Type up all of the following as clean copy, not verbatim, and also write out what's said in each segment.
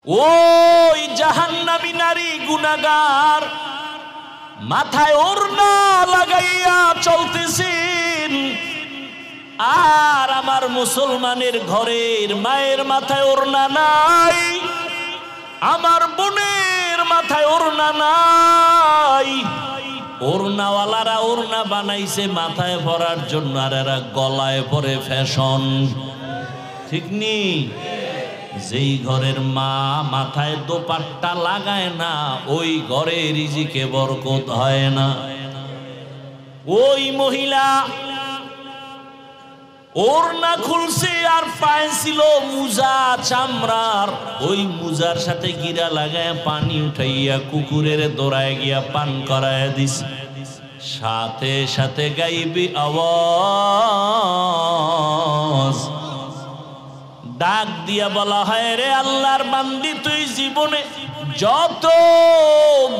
ওই জাহান্নামী নারী গুনাহগার মাথায় ওড়না লাগাইয়া চলতেছেন, আর আমার মুসলমানের ঘরের মায়ের মাথায় ওড়না নাই, আমার বোনের মাথায় ওড়না নাই। ওড়নাওয়ালারা ওড়না বানাইছে মাথায় পরার জন্য, আর এরা গলায় পরে ফ্যাশন। ঠিক নি? যেই ঘরের মা মাথায় দোপাট্টা লাগায় না, ওই ঘরে রিজিকে বরকত হয় না। ওই মহিলা ওড়না খুলছে আর পায়ে ছিল মুজা চামড়ার, ওই মুজার সাথে গিরা লাগায় পানি উঠাইয়া কুকুরের দৌড়ায় গিয়া পান করায় দিস। সাথে সাথে গাইবি আওয়াজ ডাক দিয়া বলা হয়, রে আল্লাহর বান্দি, তুই জীবনে যত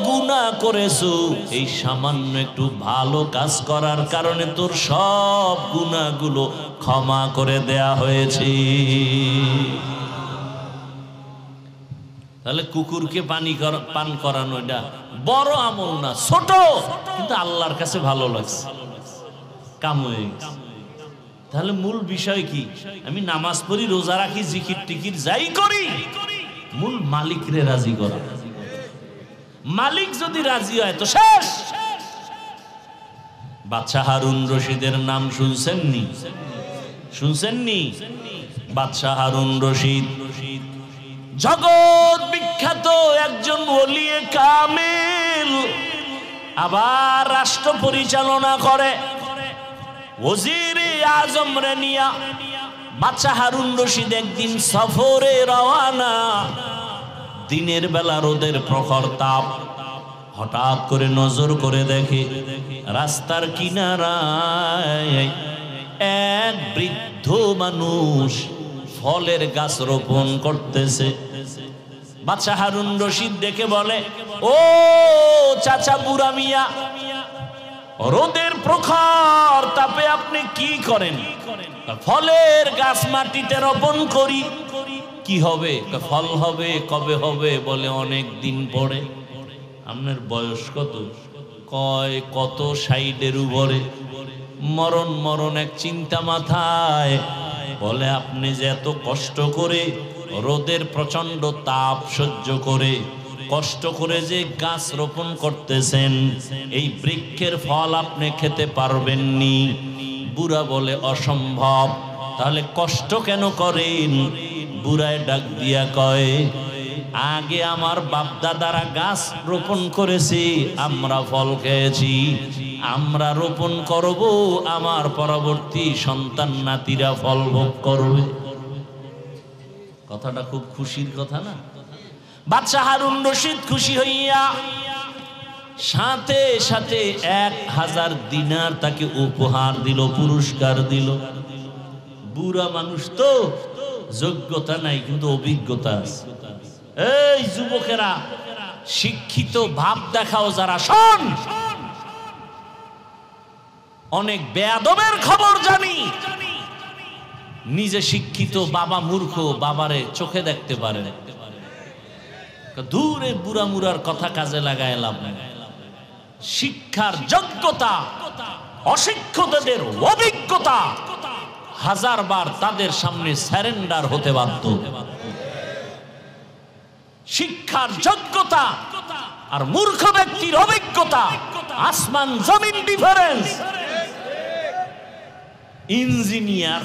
গুনাহ করেছো, এই সামান্য একটু ভালো কাজ করার কারণে তোর সব গুনাহগুলো ক্ষমা করে দেয়া হয়েছে। তাহলে কুকুরকে পান করানো এটা বড় আমল না, ছোট, কিন্তু আল্লাহর কাছে ভালো লাগছে, কাম হয়ে গেছে। তাহলে মূল বিষয় কি? আমি নামাজ পড়ি, রোজা রাখি, জিকির টিকির যাই করি, মূল মালিকরে রাজি করা। মালিক যদি রাজি হয় তো শেষ। বাদশাহ হারুন রশিদের নাম শুনছেননি? শুনছেননি? বাদশাহ হারুন রশিদ জগৎ বিখ্যাত একজন ওলিয়ে কামেল, আবার রাষ্ট্র পরিচালনা করে। ওজিরে আজম রে নিয়া বাদশাহ হারুন রশিদ একদিন সফরে রওয়ানা। দিনের বেলা রোদের প্রখর তাপ, হঠাৎ করে নজর করে দেখে রাস্তার কিনারায় এক বৃদ্ধ মানুষ ফলের গাছ রোপণ করতেছে। বাদশাহ হারুন রশিদ দেখে বলে, ও চাচা বুড়া মিয়া, রোদের প্রখর তাপে আপনি কি করেন? ফলের গাছ মাটিতে রোপণ করি। কি হবে? ফল হবে। কবে হবে? বলে অনেক দিন পরে। আপনার বয়স কত? কয় কত 60-এর উপরে। মরণ মরণ এক চিন্তা মাথায়। বলে আপনি যে এত কষ্ট করে রোদের প্রচন্ড তাপ সহ্য করে কষ্ট করে যে গাছ রোপণ করতেছেন, এই বৃক্ষের ফল আপনি খেতে পারবেননি। বুড়া বলে অসম্ভব। তাহলে কষ্ট কেন করেন? বুড়ায় ডাক দিয়া কয়, আগে আমার বাপদাদারা গাছ রোপণ করেছে, আমরা ফল খেয়েছি, আমরা রোপণ করব, আমার পরবর্তী সন্তান নাতিরা ফল ভোগ করবে। কথাটা খুব খুশির কথা না? বাদশাহ হারুন রশিদ খুশি হইয়া সাথে সাথে 1000 দিনার তাকে উপহার দিল, পুরস্কার দিল। বুড়া মানুষ তো, যোগ্যতা নাই কিন্তু অভিজ্ঞতা আছে। এই যুবকেরা, শিক্ষিত ভাব দেখাও যারা, শোন, অনেক বেয়াদবের খবর জানি। নিজে শিক্ষিত, বাবা মূর্খ, বাবারে চোখে দেখতে পারে না। দূরে বুড়া মুড়ার কথা কাজে লাগায় লাভ নাই। শিক্ষার যোগ্যতা, অশিক্ষিতদের অভিজ্ঞতা 1000 বার তাদের সামনে স্যারেন্ডার হতে বাধ্য। শিক্ষার যোগ্যতা আর মূর্খ ব্যক্তির অভিজ্ঞতা আসমান জমিন ডিফারেন্স। ইঞ্জিনিয়ার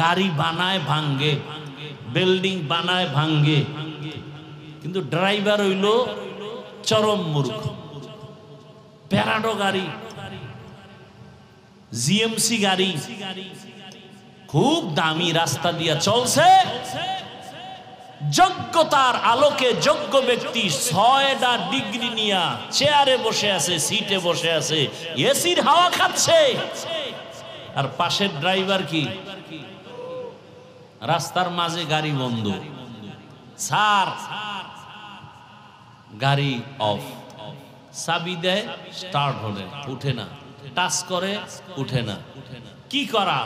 গাড়ি বানায় ভাঙ্গে, বিল্ডিং বানায় ভাঙ্গে, কিন্তু ড্রাইভার হইল চরম মূর্খ। প্যারাডো গাড়ি, জিএমসি গাড়ি খুব দামি রাস্তা দিয়া চলছে, যোগ্যতার আলোকে যোগ্য ব্যক্তি 6টা ডিগ্রি নিয়া চেয়ারে বসে আছে, সিটে বসে আছে, এসির হাওয়া খাচ্ছে। আর পাশের ড্রাইভার কি? রাস্তার মাঝে গাড়ি বন্ধ, স্যার গাড়ি অফ, চাবি দেয়, স্টার্ট হলে উঠে না, টাচ করে উঠে না। কি করা?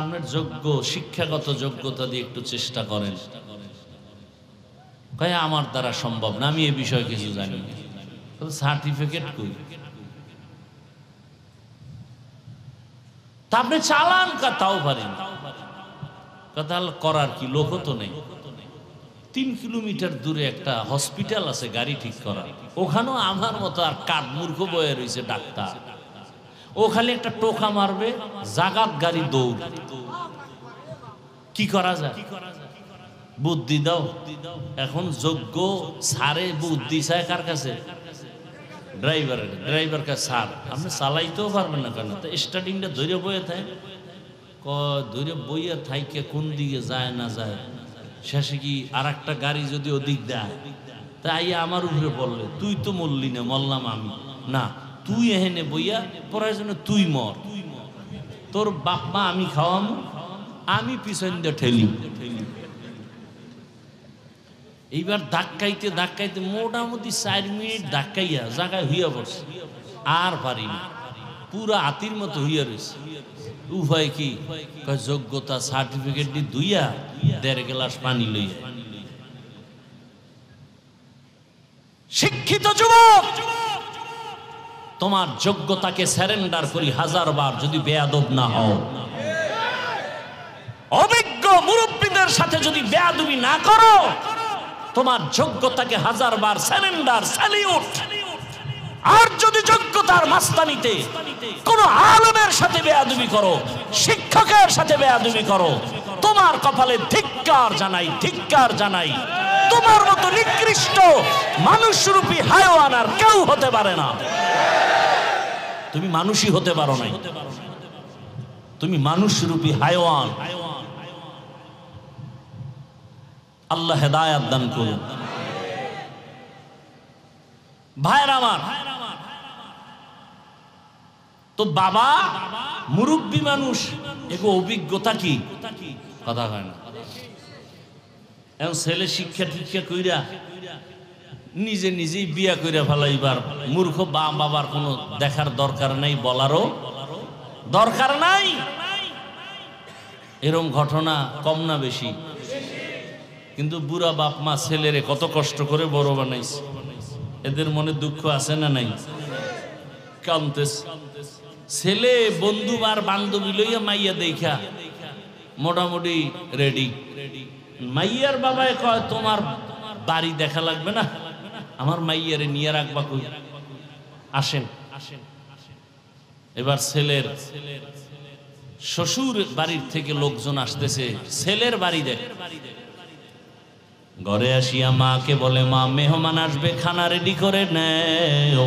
আপনার যোগ্য শিক্ষাগত যোগ্যতা দিয়ে একটু চেষ্টা করেন। কয় আমার দ্বারা সম্ভব না, আমি এ বিষয়ে কিছু জানি না। সার্টিফিকেট কই? তা আপনি চালান কা তাও পারেন, কথা করার কি লোক তো নেই। 3 কিলোমিটার দূরে একটা হসপিটাল আছে গাড়ি ঠিক করা, ওখানেও আমার মতো আর কাঠ মূর্খ বয়ে রয়েছে ডাক্তার। ও খালি একটা টোকা মারবে, জাগাত গাড়ি দৌড়। কি করা যায়? বুদ্ধি দাও। এখন যোগ্য সারে বুদ্ধি চায় কার কাছে? ড্রাইভার কাছে। স্যার আপনি চালাইতেও পারবেন না কেন? তো স্টার্টিংটা ধরে বইয়ে থাকে, ধরে বইয়ে থাইকে কোন দিকে যায় না যায়, শেষে কি আর একটা গাড়ি যদি ওদিক দেয়, তাই আমার উপরে বললে তুই তো মরলি না, মরলাম আমি না, তুই এহেনে বইয়া প্রয়োজনে তুই মর, তোর বাপ মা আমি খাওয়াম, আমি পিছন দিয়ে ঠেলি। এইবার ধাক্কাইতে ধাক্কাইতে মোটামুটি 4 মিনিট ধাক্কাইয়া জায়গায় হইয়া পড়ছে, আর পারিনি, পুরা হাতির মতো হইয়া রয়েছে। উভয় কি? যোগ্যতা সার্টিফিকেট দিয়ে দুইয়া 1.5 গ্লাস পানি লইয়া। শিক্ষিত যুবক, তোমার যোগ্যতাকে স্যারেন্ডার করি 1000 বার, যদি বেয়াদব না হও। অভিজ্ঞ মুরব্বীদের সাথে যদি বেয়াদবি না করো, তোমার যোগ্যতাকে 1000 বার স্যারেন্ডার, স্যালিউট। আর যদি যোগ্যতার মাস্তানিতে কোন আলেমের সাথে বেয়াদবি করো, শিক্ষকের সাথে বেয়াদবি করো, তোমার কপালে ধিক্কার জানাই, ধিক্কার জানাই। তোমার মতো নিকৃষ্ট মানুষরূপী হায়াওয়ান আর কেউ হতে পারে না। তুমি মানুষই হতে পারো নাই, তুমি মানুষরূপী হায়াওয়ান। আল্লাহ হেদায়েত দান করুন। ভাইরা আমার, তো বাবা মুরব্বী মানুষ, এগো অভিজ্ঞতা কি? কথা হয় না। এখন ছেলে শিক্ষা টিক্ষা কইরা নিজে নিজেই বিয়া কইরা ফেলাইবার মূর্খ বাবার কোনো দেখার দরকার নাই, বলারও দরকার নাই। এরকম ঘটনা কম না বেশি? কিন্তু বুড়া বাপ মা ছেলেরে কত কষ্ট করে বড় বানাইছে, এদের মনে দুঃখ আছে না নাই? কান্দেছে। ছেলে বন্ধু আর বান্ধবী লইয়া মাইয়া দেখা মোটামুটি রেডি। মাইয়ার বাবায় কয় তোমার বাড়ি দেখা লাগবে না, আমার মাইয়ারে নিয়ে রাখবা কই, আসেন। এবার ছেলের শ্বশুর বাড়ির থেকে লোকজন আসতেছে, ছেলের বাড়ি দেখ। ঘরে আসিয়া মাকে বলে, মা মেহমান আসবে, খানা রেডি করে নেও।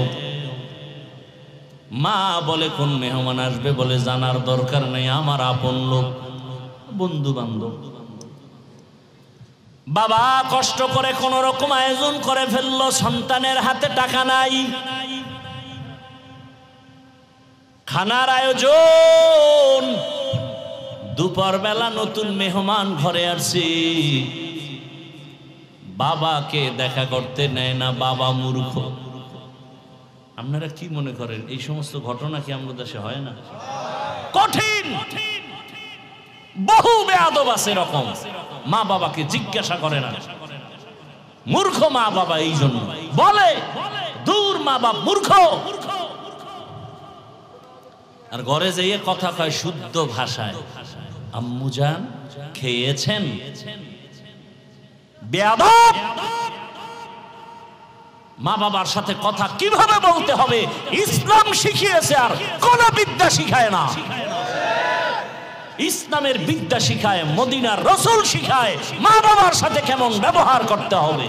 মা বলে, কোন মেহমান আসবে? বলে জানার দরকার নেই, আমার আপন লোক, বন্ধু বান্ধব। বাবা কষ্ট করে কোন রকম আয়োজন করে ফেললো, সন্তানের হাতে টাকা নাই, খানার আয়োজন। দুপুর বেলা নতুন মেহমান ঘরে আসছে, বাবাকে দেখা করতে নেয় না, বাবা মূর্খ। আপনারা কি মনে করেন এই সমস্ত ঘটনা কি আমাদের দেশে হয় না? কঠিন, বহু বেয়াদব আছে এরকম, মা বাবাকে জিজ্ঞাসা করে না। মূর্খ মা বাবা এই জন্য বলে, দূর মা বাপ মূর্খ। আর ঘরে যেয়ে কথা কয় শুদ্ধ ভাষায়, আম্মুজান খেয়েছেন? বেয়াদব। মা বাবার সাথে কথা কিভাবে বলতে হবে ইসলাম শিখিয়েছে, আর কোন বিদ্যা শিখায় না। ইসলামের বিদ্যা শিখায়, মদিনার রাসূল শিখায় মা বাবার সাথে কেমন ব্যবহার করতে হবে।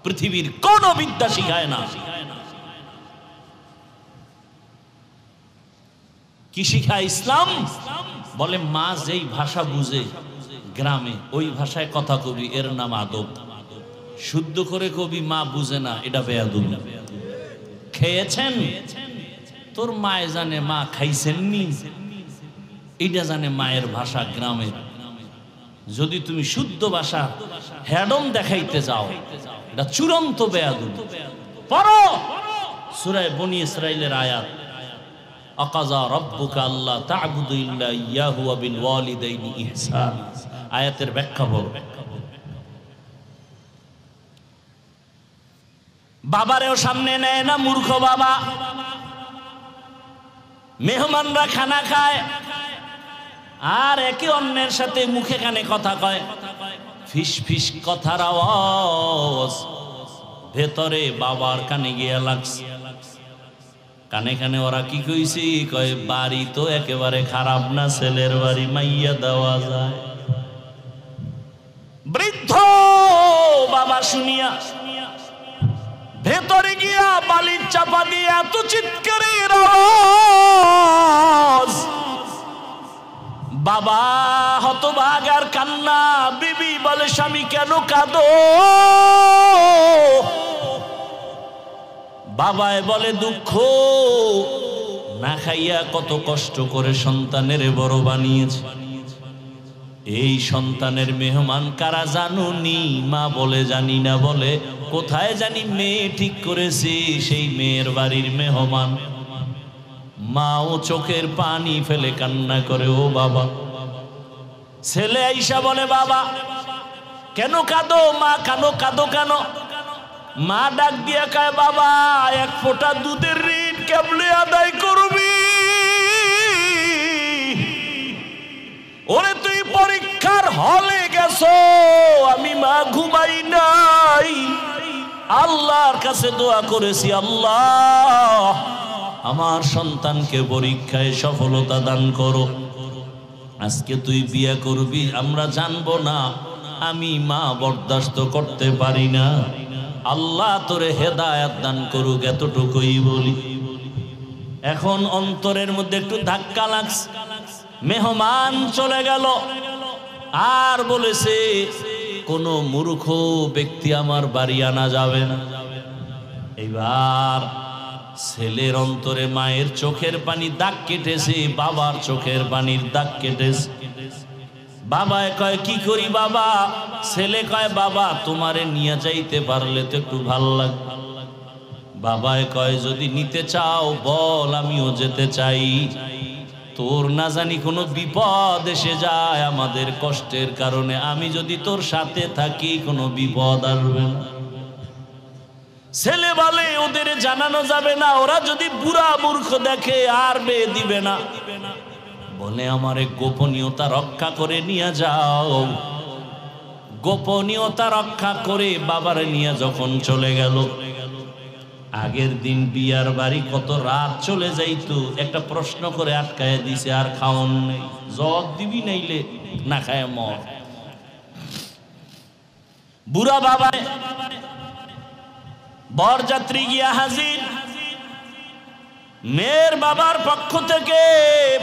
পৃথিবীর কোন বিদ্যা শিখায় না। কি শিখায় ইসলাম? বলে মা যেই ভাষা বুঝে গ্রামে, ওই ভাষায় কথা কবি, এর নাম আদব। শুদ্ধ করে কবি মা বুঝে না, এটা বেয়াদবি। খেয়েছেন? তোর মায়ে জানে মা খাইছেননি, এটা জানে মায়ের ভাষা গ্রামের। যদি তুমি শুদ্ধ ভাষা হেডম দেখাইতে যাও, এটা চূড়ান্ত বেয়াদবি। পড়ো সূরা বনী ইসরাঈলের আয়াত, আকাযা রাব্বুকা আল্লা তা'বুদু ইল্লা ইয়াহু ওয়া বিল ওয়ালিদাইনি ইহসান। আয়াতের ব্যাখ্যা বল। বাবারেও সামনে নেয় না, মূর্খ বাবা। মেহমানরা খানা খায় আর একে অন্যের সাথে মুখে কানে কথা কয়, ফিস ফিস কথার আওয়াজ ভেতরে বাবার কানে গিয়া লাগছে। কানে কানে ওরা কি কইছে, কয় বাড়ি তো একেবারে খারাপ না, ছেলের বাড়ি মাইয়া দেওয়া যায়। বৃদ্ধ বাবা শুনিয়া ভেতরে গিয়া বালির চাপা দিয়ে এত চিৎকারের আওয়াজ, বাবা হতভাগার কান্না। বিবি বলে, স্বামী কেন কাঁদো? বাবায় বলে, দুঃখ না খাইয়া কত কষ্ট করে সন্তানের বড় বানিয়েছে। এই সন্তানের মেহমান কারা জানুনি? মা বলে জানি না, বলে কোথায় জানি মেয়ে ঠিক করেছে, সেই মেয়ের বাড়ির মেহমান। মাও চোখের পানি ফেলে কান্না করে, ও বাবা। ছেলে আইসা বলে, বাবা কেন কাঁদো? মা কাঁদো কাঁদো কেন? মা ডাক দিয়া কয়, বাবা এক ফোঁটা দুধের ঋণ কেমনে আদায় করবি? ওরে তুই পরীক্ষার হলে গেছো, আমি মা ঘুমাই নাই, আল্লাহর কাছে দোয়া করেছি, আল্লাহ আমার সন্তানকে পরীক্ষায় সফলতা দান করো। আজকে তুই বিয়ে করবি, আমরা জানবো না, আমি মা বরদাস্ত করতে পারি না, আল্লাহ তোরে হেদায়েত দান করুক, এতটুকুই বলি। এখন অন্তরের মধ্যে একটু ধাক্কা লাগছে। মেহমান চলে গেল আর বলেছে, কোন মূর্খ ব্যক্তি আমার বাড়ি আনা যাবে না। এইবার ছেলের অন্তরে মায়ের চোখের পানি দাগ কেটেছে, বাবার চোখের পানির দাগ কেটেছে। বাবায় কয়, কি করি বাবা? ছেলে কয়, বাবা তোমারে নিয়ে যাইতে পারলে তো একটু ভাল লাগবে। বাবায় কয়, যদি নিতে চাও বল, আমিও যেতে চাই। তোর না জানি কোনো বিপদ এসে যায় আমাদের কষ্টের কারণে, আমি যদি তোর সাথে থাকি কোনো বিপদ আসবে না। ছেলে বলে, ওদের জানানো যাবে না, ওরা যদি বুড়া মূর্খ দেখে আর বিয়ে দিবে না। বলে, আমারে গোপনীয়তা রক্ষা করে নিয়ে যাও। গোপনীয়তা রক্ষা করে বাবারে নিয়ে যখন চলে গেল, আগের দিন বিয়ার বাড়ি কত রাত চলে যাইতো, একটা প্রশ্ন করে আটকায় দিছে, আর খাওয়ান নেই, জবাব দিবি নাইলে না খায় মর। বুড়া বাবা বরযাত্রী গিয়া হাজির। মেয়ের বাবার পক্ষ থেকে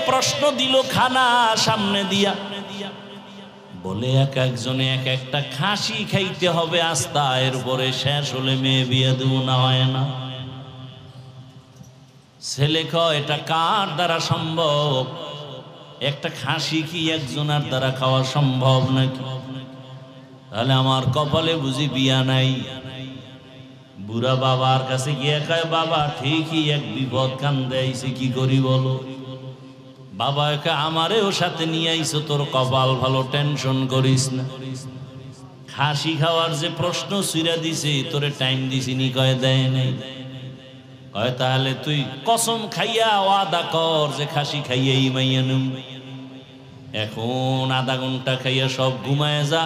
প্রশ্ন দিল খানা সামনে দিয়া, বলে এক একজনে এক একটা খাসি খাইতে হবে, আস্তা এরপরে শেষ হলে মেয়ে বিয়ে দেব না, হয় না। ছেলে কয়, এটা কার দ্বারা সম্ভব? একটা খাসি কি একজনের দ্বারা খাওয়া সম্ভব নাকি? তাহলে আমার কপালে বুঝি বিয়া নাই। বুড়া বাবার কাছে গিয়ে কয়, বাবা ঠিকই এক বিপদ কান্দে আইছে, কি করি বলো? বাবা একে, আমারেও সাথে নিয়ে আইছো, তোর কপাল ভালো, টেনশন করিস না। খাসি খাওয়ার যে প্রশ্ন ছুঁড়া দিছে, তোরে টাইম দিছিনি? কয় দেয় নাই। কয় তাহলে তুই কসম খাইয়া ওয়াদা কর যে খাসি খাইয়াই মাইয়া নুম। এখন আধা ঘন্টা খাইয়া সব ঘুমায় যা,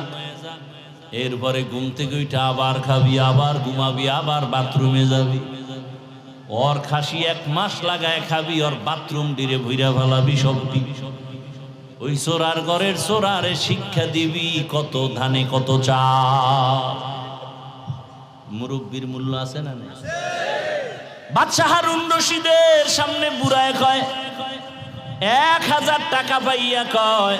এরপরে ঘুম থেকে উঠে আবার খাবি, আবার ঘুমাবি, আবার বাথরুমে যাবি। ওর খাসি 1 মাস লাগায় খাবি, ওর বাথরুম ডিরে ভুইরা ফেলাবি সবটি। ওই চোরার ঘরের চোরারে শিক্ষা দিবি কত ধানে কত চাল। মুরব্বির মূল্য আছে না? বাদশা হারুন রশিদের সামনে বুড়ায় কয়, 1000 টাকা পাইয়া কয়,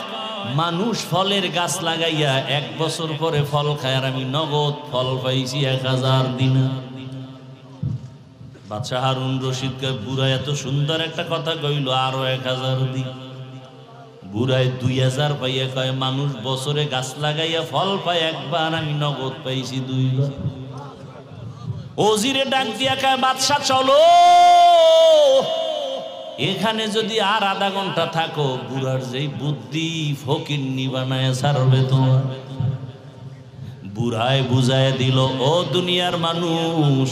মানুষ ফলের গাছ লাগাইয়া 1 বছর পরে ফল খায়, আর আমি নগদ ফল পাইছি 1000 দিনার। বাদশা হারুন রশিদ কয়, বুড়ায় এত সুন্দর একটা কথা কইল, আরো 1000 দিন। বুড়ায় 2000 পাইয়া কয়, মানুষ বছরে গাছ লাগাইয়া ফল পায় একবার, আমি নগদ পাইছি 2 বার। ওজিরে ডাক দিয়া কয়, বাদশা চলো, এখানে যদি আর আধা ঘন্টা থাকো, বুড়ার যেই বুদ্ধি ফকিন্নি বানায় ছাড়বে তোমার। বুড়ায় বুঝায় দিল, ও দুনিয়ার মানুষ,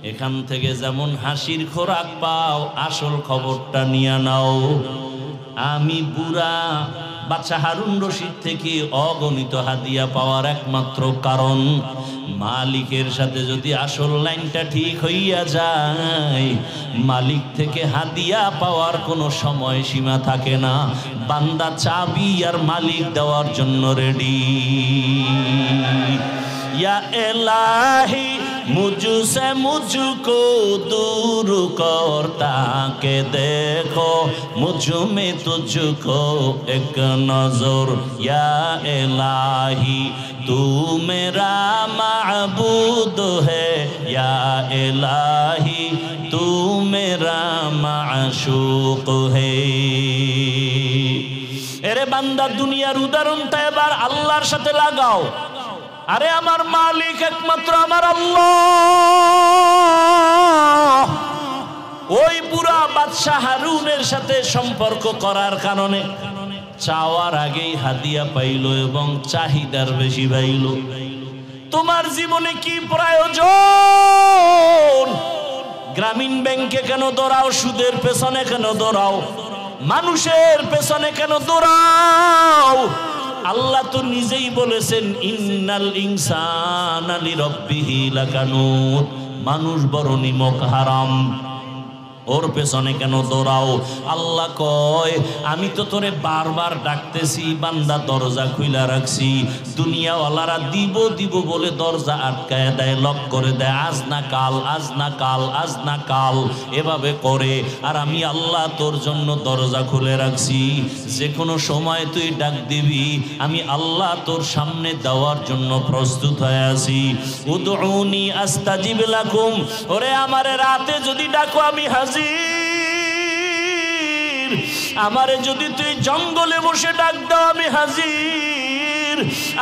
এখান থেকে যেমন হাসির খোরাক পাও, আসল খবরটা নিয়ে নাও। আমি বুড়া বাদশা হারুন রশিদ থেকে অগণিত হাদিয়া পাওয়ার একমাত্র কারণ, মালিকের সাথে যদি আসল লাইনটা ঠিক হইয়া যায়, মালিক থেকে হাদিয়া পাওয়ার কোনো সময় সীমা থাকে না। বান্দা চাবি আর মালিক দেওয়ার জন্য রেডি। या इलाही मुझसे मुझको दूर करता के देखो मुझ में तुझको एक नजर। या इलाही तू मेरा माबूद है, या इलाही तू मेरा माशूक है। এরে বান্দা, দুনিয়ার উদাহরণটা এবার আল্লাহর সাথে লাগাও। আরে আমার মালিক একমাত্র আমার আল্লাহ। ওই বুড়া বাদশা হারুনের সাথে সম্পর্ক করার কারণে চাওয়ার আগেই হাদিয়া পাইল এবং চাহিদার বেশি পাইল। তোমার জীবনে কি প্রয়োজন? গ্রামীণ ব্যাংকে কেন দৌড়াও? সুদের পেছনে কেন দৌড়াও? মানুষের পেছনে কেন দৌড়াও? আল্লাহ তো নিজেই বলেছেন, ইন্নাল ইনসানা লিরাব্বিহি লাকানুত। মানুষ বড় নিমক হারাম, ওর পেছনে কেন দৌড়াও? আল্লাহ কয়, আমি তো তোরে বারবার ডাকতেছি, বান্দা দরজা খুইলা রাখছি। দুনিয়াওয়ালারা দিব দিব বলে দরজা আটকায় দেয়, লক করে দেয়, আজ না কাল, আজ না কাল, আজ না কাল এভাবে করে। আর আমি আল্লাহ তোর জন্য দরজা খুলে রাখছি, যে কোনো সময় তুই ডাক দিবি, আমি আল্লাহ তোর সামনে দেওয়ার জন্য প্রস্তুত হয়ে আছি। উদউনি আস্তাজিব লাকুম। ওরে আমারে রাতে যদি ডাকো আমি হাজির। আমারে যদি তুই জঙ্গলে বসে ডাক দাও আমি হাজির।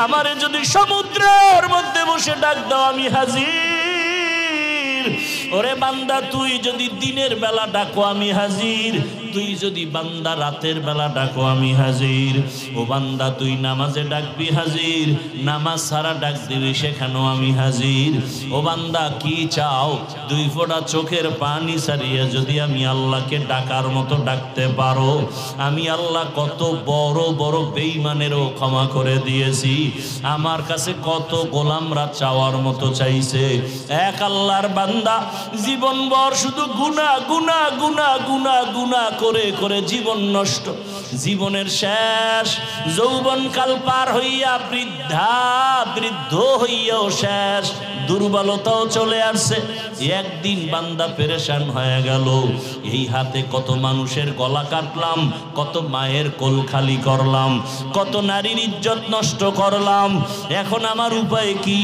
আমারে যদি সমুদ্রের মধ্যে বসে ডাক দাও আমি হাজির। ওরে বান্দা, তুই যদি দিনের বেলা ডাকো আমি হাজির, তুই যদি বান্দা রাতের বেলা ডাকো আমি হাজির। ও বান্দা, তুই নামাজে ডাকবি হাজির, নামাজ ছাড়া ডাক দিবি সেখানেও আমি হাজির। ও বান্দা, কি চাও? দুই ফোঁটা চোখের পানি ছাড়িয়ে যদি আমি আল্লাহকে ডাকার মতো ডাকতে পারো, আমি আল্লাহ কত বড় বড় বেঈমানেরও ক্ষমা করে দিয়েছি। আমার কাছে কত গোলামরা চাওয়ার মতো চাইছে। এক আল্লাহর বান্দা জীবনভর শুধু গুনাহ গুনাহ গুনাহ গুনাহ গুনাহ করে করে জীবন নষ্ট। জীবনের শেষ যৌবনকাল পার হইয়া বৃদ্ধ হইয়াও শেষ, দুর্বলতাও চলে আসছে। একদিন বান্দা পেরেশান হয়ে গেল, এই হাতে কত মানুষের গলা কাটলাম, কত মায়ের কোল খালি করলাম, কত নারীর ইজ্জত নষ্ট করলাম। এখন আমার উপায় কি?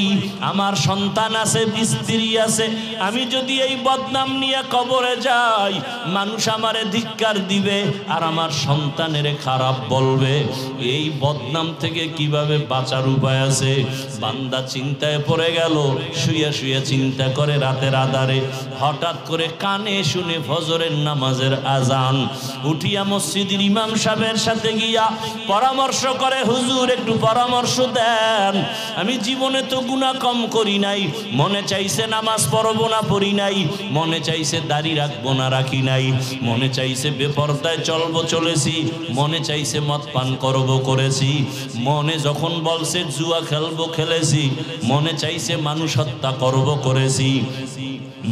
আমার সন্তান আছে, স্ত্রী আছে। আমি যদি এই বদনাম নিয়ে কবরে যাই, মানুষ আমারে ধিক্কার দিবে আর আমার সন্তানের খারাপ বলবে। এই বদনাম থেকে কিভাবে বাঁচার উপায় আছে? বান্দা চিন্তায় পড়ে গেল। শুয়ে শুয়ে চিন্তা করে রাতের আধারে হঠাৎ করে কানে শুনে ফজরের নামাজের আজান। উঠিয়া মসজিদের ইমাম সাহেবের সাথে গিয়া পরামর্শ করে, হুজুর একটু পরামর্শ দেন। আমি জীবনে তো গুনাহ কম করি নাই, মনে চাইছে নামাজ পড়বো না পড়ি নাই, মনে চাইছে দাড়ি রাখবো না রাখি নাই, মনে চাইছে বেপরদায় চলবো চলেছি, মনে চাইছে মদ পান করবো করেছি, মনে যখন বলছে জুয়া খেলবো খেলেছি, মনে চাইছে মানুষ হত্যা করবো করেছি,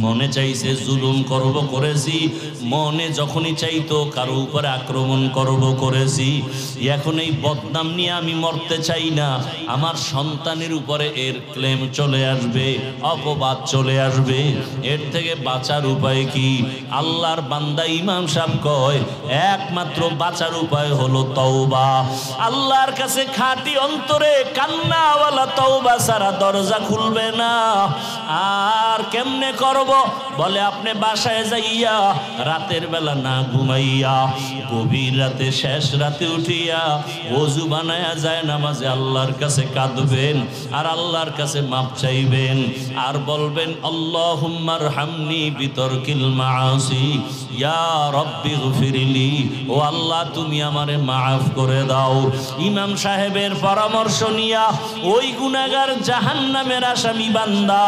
মনে চাইছে জুলুম করব করেছি, মনে যখনই চাইতো কারো উপরে আক্রমণ করব করেছি। এখন এই বদনাম নিয়ে আমি মরতে চাই না। আমার সন্তানের উপরে এর ক্লেম চলে আসবে, অপবাদ চলে আসবে। এর থেকে বাঁচার উপায় কি? আল্লাহর বান্দা ইমাম সাহেব কয়, একমাত্র বাঁচার উপায় হলো তওবা। আল্লাহর কাছে খাঁটি অন্তরে কান্নাওয়ালা তওবা ছাড়া দরজা খুলবে না। আর কেমনে করব? বলে আপনি বাসায় যাইয়া রাতের বেলা না ঘুমাইয়া গভীর রাতে শেষ রাতে উঠিয়া ওযু বানায়া যায় নামাজে আল্লাহর কাছে কাঁদবেন আর আল্লাহর কাছে মাপ চাইবেন আর বলবেন, আল্লাহুম্মা রহমনি বিতরকিল মাআসি, ইয়া রাব্বি গফিরলি, ও আল্লাহ তুমি আমারে মাফ করে দাও। ইমাম সাহেবের পরামর্শ নিয়া ওই গুনাহগার জাহান্নামের আসামি বান্দা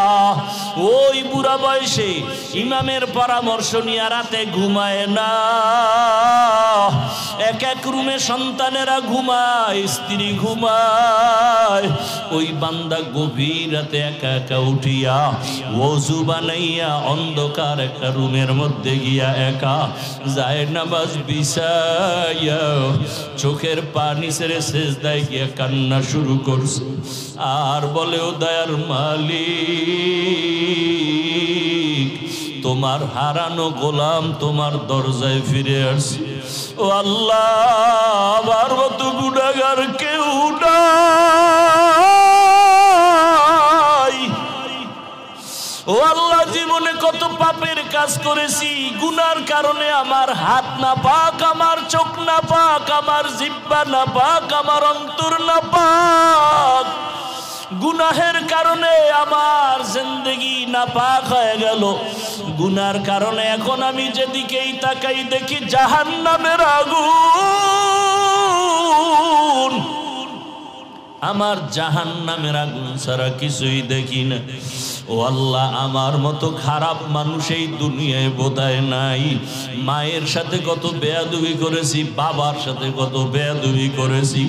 ওই বুড়া বয়স বয়সে ইমামের পরামর্শ নিয়ে রাতে ঘুমায় না, এক এক রুমে সন্তানেরা ঘুমায়, স্ত্রী ঘুমায়, ওই বান্দা গভীর রাতে একা একা উঠিয়া ওযু বানাইয়া অন্ধকার একটা রুমের মধ্যে গিয়া একা যায় নামাজ বিছাইয়া চোখের পানি ছেড়ে সেজদায় গিয়া কান্না শুরু করছে আর বলে, ও দয়ার মালিক, তোমার হারানো গোলাম তোমার দরজায় ফিরে আসছে। ও আল্লাহ, আমার মতো গুনাহগার কেউ নাই। ও আল্লাহ, জীবনে কত পাপের কাজ করেছি, গুনার কারণে আমার হাত না পাক, আমার চোখ না পাক, আমার জিহ্বা না পাক, আমার অন্তর না পাক। গুনাহের কারণে আমার জিন্দেগি নাপাক হয়ে গেল। গুনার কারণে এখন আমি যেদিকেই তাকাই দেখি জাহান্নামের আগুন। আমার জাহান্নামের আগুন ছাড়া কিছুই দেখি না। ও আল্লাহ, আমার মতো খারাপ মানুষ এই দুনিয়ায় বোধহয় নাই। মায়ের সাথে কত বেয়াদবি করেছি, বাবার সাথে কত বেয়াদবি করেছি,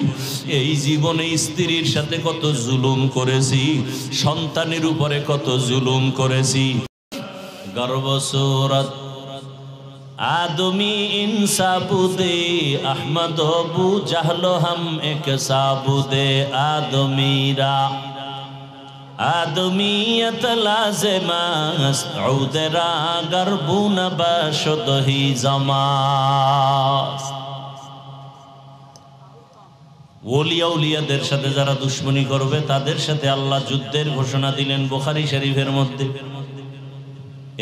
এই জীবনে স্ত্রীর সাথে কত জুলুম করেছি, সন্তানের উপরে কত জুলুম করেছি। গর্বসুরত आदमी इंसाबुदे अहमद अबू जहलो हम एक साबुदे आदमीरा आदमीयत लाज़िमास उदरा गर्बुन बशद ही जमास। ওলিয়া উলিয়াদের সাথে যারা দুশ্মনী করবে তাদের সাথে আল্লাহ যুদ্ধের ঘোষণা দিলেন বুখারী শরীফের মধ্যে।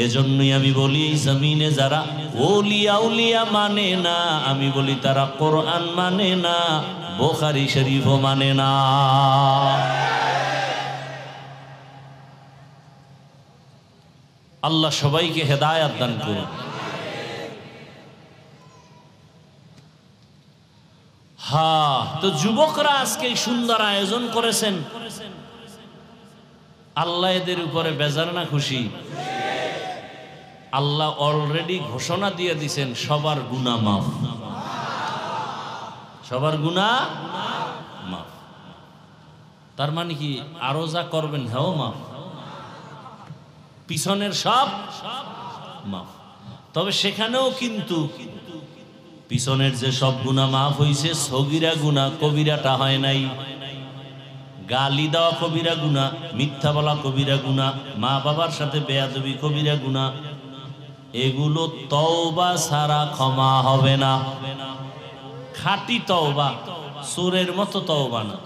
এজন্যই আমি বলি, এই জমিনে যারা ওলিয়া উলিয়া মানে না, আমি বলি তারা কোরআন মানে না, বুখারী শরীফও মানে না। আল্লাহ সবাইকে হেদায়েত দান করুন। হ্যাঁ, তো যুবকরা আজকে সুন্দর আয়োজন করেছেন, আল্লাহ এদের উপরে বেজার না খুশি? আল্লাহ অলরেডি ঘোষণা দিয়ে দিয়েছেন সবার গুনাহ মাফ, সবার গুনাহ মাফ। তার মানে কি আরো যা করবেন হ্যাঁ মাফ, পিছনের সব মাফ। তবে সেখানেও কিন্তু পিছনের যে সব গুনাহ মাফ হইছে, সগীরা গুনাহ কবিরাটা হয় নাই। গালি দেওয়া কবিরা গুনাহ, মিথ্যা বলা কবিরা গুনাহ, মা বাবার সাথে বেয়াদবি কবিরা গুনাহ, এগুলো তওবা ছাড়া ক্ষমা হবে না। খাঁটি তওবা, চোরের মতো তওবা না।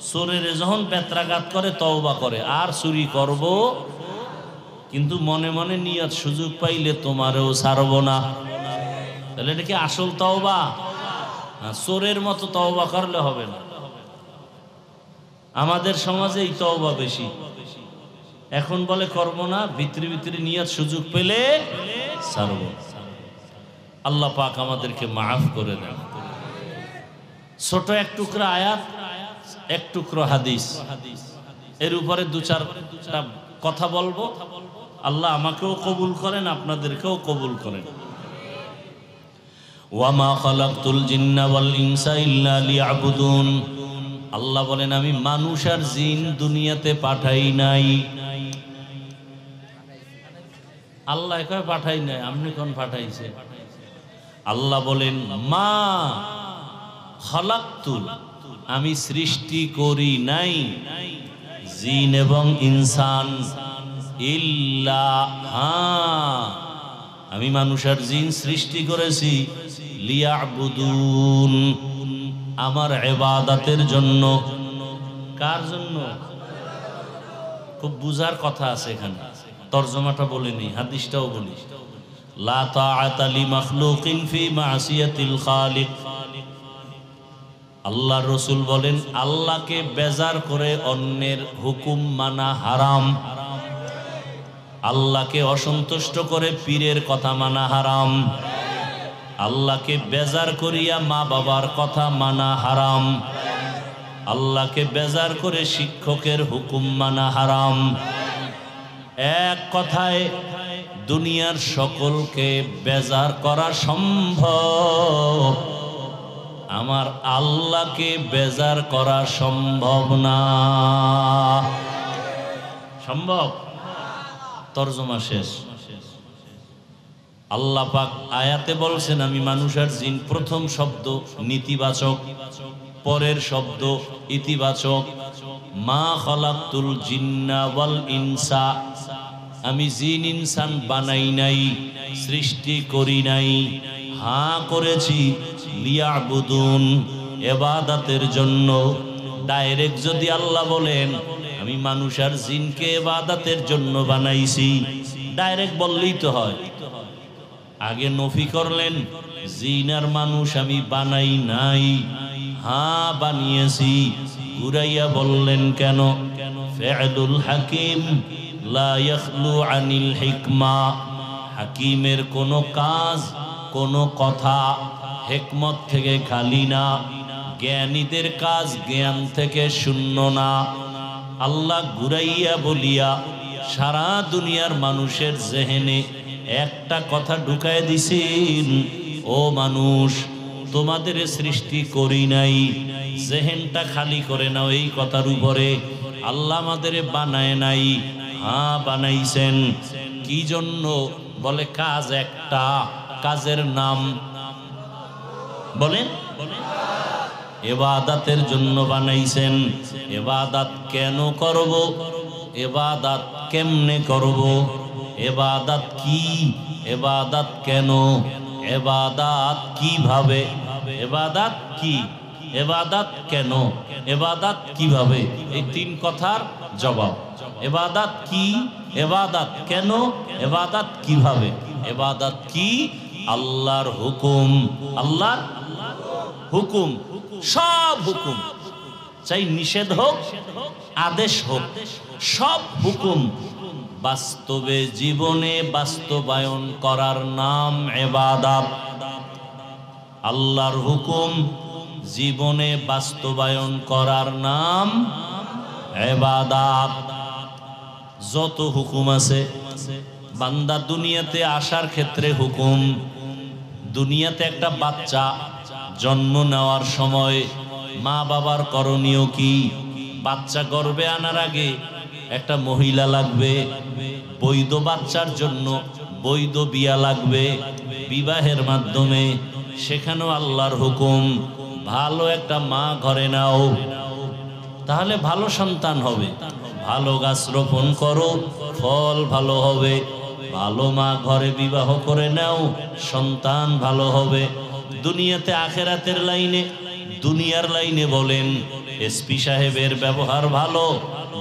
চোরের যখন বেত্রাঘাত করে তওবা করে, আর চুরি করব কিন্তু মনে মনে নিয়ত সুযোগ পাইলে তোমারেও ছাড়ব না, তাহলে এটা কি আসল তওবা? চোরের মতো তওবা করলে হবে না। আমাদের সমাজে এই তওবা বেশি। এখন বলে করব না, ভিতরে ভিতরে নিয়ত সুযোগ পেলে ছাড়ব। আল্লাহ পাক আমাদেরকে মাফ করে দেন। ছোট এক টুকরা আয়াত, এক টুকরো হাদিস, এর উপরে দু চারটা কথা বলবো। আল্লাহ আমাকেও কবুল করেন, আপনাদেরকেও কবুল করেন। ওয়ামা খালাকতুল জিন্না ওয়াল ইনসা ইল্লা লিয়াবুদুন। আল্লাহ বলেন, আমি মানুষ আর জিন দুনিয়াতে পাঠাই নাই। আল্লাহ কয় পাঠাই নাই, আপনি কোন পাঠাইছে? আল্লাহ বলেন, মা খালাকতুল, আমি সৃষ্টি করি নাই জিন এবং ইনসান, ইল্লা, হ্যাঁ আমি মানুষ আর জিন সৃষ্টি করেছি লিয়াবুদুন, আমার ইবাদতের জন্য। কার জন্য? খুব বুঝার কথা আছে এখানে, তরজমাটা বলিনি, হাদিসটাও বলি। লা তাআতা লিমাখলুকিন ফি মাসিয়াতিল খালিক। আল্লাহ রসুল বলেন, আল্লাহকে বেজার করে অন্যের হুকুম মানা হারাম। আল্লাহকে অসন্তুষ্ট করে পীরের কথা মানা হারাম। আল্লাহকে বেজার করিয়া মা বাবার কথা মানা হারাম। আল্লাহকে বেজার করে শিক্ষকের হুকুম মানা হারাম। এক কথায় দুনিয়ার সকলকে বেজার করা সম্ভব, আমার আল্লাহকে বেজার করা সম্ভব না। সম্ভব? তরজমা শেষ। আল্লাহ পাক আয়াতে বলছেন আমি মানুষ আর জিন, প্রথম শব্দ নীতিবাচক, পরের শব্দ ইতিবাচক। মা খালাকতুল জিন্না ওয়াল ইনসা, আমি জিন ইনসান বানাই নাই, সৃষ্টি করি নাই, হ্যাঁ করেছি লিয়াবুদুন, ইবাদতের জন্য। ডাইরেক্ট যদি আল্লাহ বলেন আমি মানুষ আর জিনকে ইবাদতের জন্য বানাইছি, ডাইরেক্ট বললেই তো হয়। আগে নফি করলেন জিন আর মানুষ আমি বানাই নাই, হ্যাঁ বানিয়েছি। ঘুরাইয়া বললেন কেন? ফি'লুল হাকিম লা ইয়াখলু আনিল হিকমা, হাকিমের কোনো কাজ কোনো কথা হিকমত থেকে খালি না, জ্ঞানীদের কাজ জ্ঞান থেকে শূন্য না। আল্লাহ ঘুরাইয়া বলিয়া সারা দুনিয়ার মানুষের জেহেনে একটা কথা ঢুকায় দিছেন, ও মানুষ তোমাদের সৃষ্টি করি নাই, জেহেনটা খালি করে নাও এই কথার উপরে। আল্লাহ আমাদের বানায় নাই, হ্যাঁ বানাইছেন। কি জন্য? বলে কাজ একটা, কাজের নাম বলেন ইবাদতের জন্য বানাইছেন। ইবাদত কেন করব? ইবাদত কেমনে করব? ইবাদত কি? ইবাদত কেন? ইবাদত কিভাবে? ইবাদত কি? ইবাদত কেন? ইবাদত কিভাবে? এই তিন কথার জবাব। ইবাদত কি? ইবাদত কেন? ইবাদত কিভাবে? ইবাদত কি? আল্লাহর হুকুম, আল্লাহর হুকুম, সব হুকুম, চাই নিষেধ হোক আদেশ হোক, সব হুকুম বাস্তবে জীবনে বাস্তবায়ন করার নাম ইবাদত। আল্লাহর হুকুম জীবনে বাস্তবায়ন করার নাম ইবাদত। যত হুকুম আছে, বান্দা দুনিয়াতে আসার ক্ষেত্রে হুকুম। দুনিয়াতে একটা বাচ্চা জন্ম নেওয়ার সময় মা বাবার করণীয় কি? বাচ্চা গর্ভে আনার আগে একটা মহিলা লাগবে, বৈধ বাচ্চার জন্য বৈধ বিয়া লাগবে, বিবাহের মাধ্যমে। সেখানেও আল্লাহর হুকুম, ভালো একটা মা ঘরে নাও, তাহলে ভালো সন্তান হবে। ভালো গাছ রোপণ করো, ফল ভালো হবে। ভালো মা ঘরে বিবাহ করে নাও, সন্তান ভালো হবে। দুনিয়াতে আখেরাতের লাইনে, দুনিয়ার লাইনে বলেন এসপি সাহেবের ব্যবহার ভালো,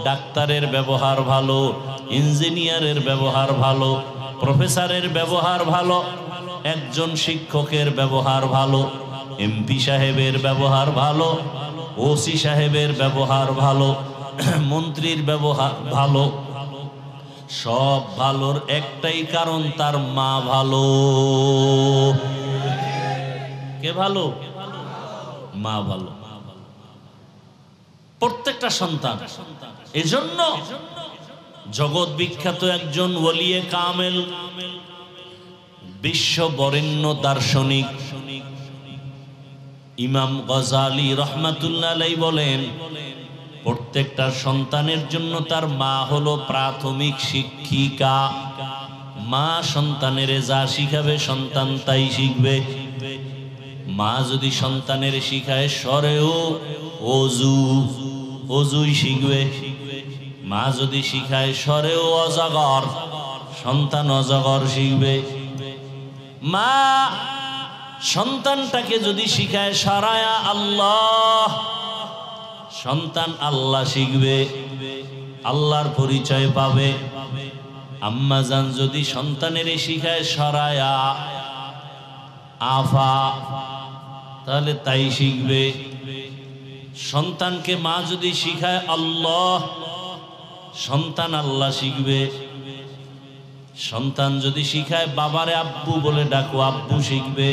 ডাক্তারের ব্যবহার ভালো, ইঞ্জিনিয়ারের ব্যবহার ভালো, প্রফেসরের ব্যবহার ভালো, একজন শিক্ষকের ব্যবহার ভালো, এমপি সাহেবের ব্যবহার ভালো, ওসি সাহেবের ব্যবহার ভালো, মন্ত্রীর ব্যবহার ভালো। সব ভালোর একটাই কারণ, তার মা ভালো। কে ভালো? মা ভালো। প্রত্যেকটা সন্তান। এজন্য জগৎ বিখ্যাত একজন ওলিয়ে কামেল, বিশ্ব বরেণ্য দার্শনিক ইমাম গজালি রহমাতুল্লাহ আলাইহি বলেন, প্রত্যেকটা সন্তানের জন্য তার মা হলো প্রাথমিক শিক্ষিকা। মা সন্তানের যা শিখাবে সন্তান তাই শিখবে। মা যদি সন্তানের শিখায় সরেও অজু, অজুই শিখবে। মা যদি শিখায় সরেও অজাগর, সন্তান অজাগর শিখবে। মা সন্তানটাকে যদি শিখায় সারায়া আল্লাহ, সন্তান আল্লাহ শিখবে, আল্লাহর পরিচয় পাবে। আম্মা জান যদি সন্তানের শিখায় সরায়া আফা, তাহলে তাই শিখবে। সন্তানকে মা যদি শিখায় আল্লাহ, সন্তান আল্লাহ শিখবে। সন্তান যদি শিখায় বাবারে আব্বু বলে ডাকো, আব্বু শিখবে।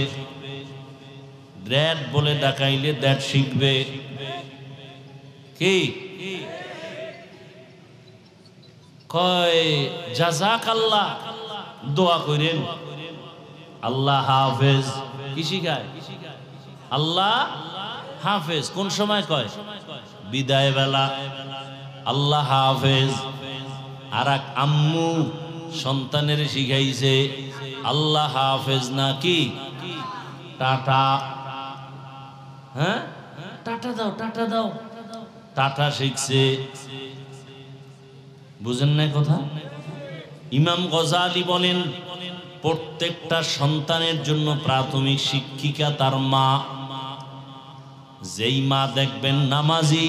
ড্যাড বলে ডাকাইলে ড্যাড শিখবে। কি কয় জাযাকাল্লাহ, দোয়া করেন আল্লাহ হাফেজ। কি শিখায়? আল্লাহ হাফেজ। কোন সময় কয়? বিদায় বেলা আল্লাহ হাফেজ। আর এক আম্মু সন্তানের শিখাইছে আল্লাহ হাফেজ না কি টাটা। হ্যাঁ, টাটা দাও, টাটা দাও, টাটা শিখছে। বুঝেন না কথা? ইমাম গজালি বলেন প্রত্যেকটা সন্তানের জন্য প্রাথমিক শিক্ষিকা তার মা। যেই মা দেখবেন নামাজি,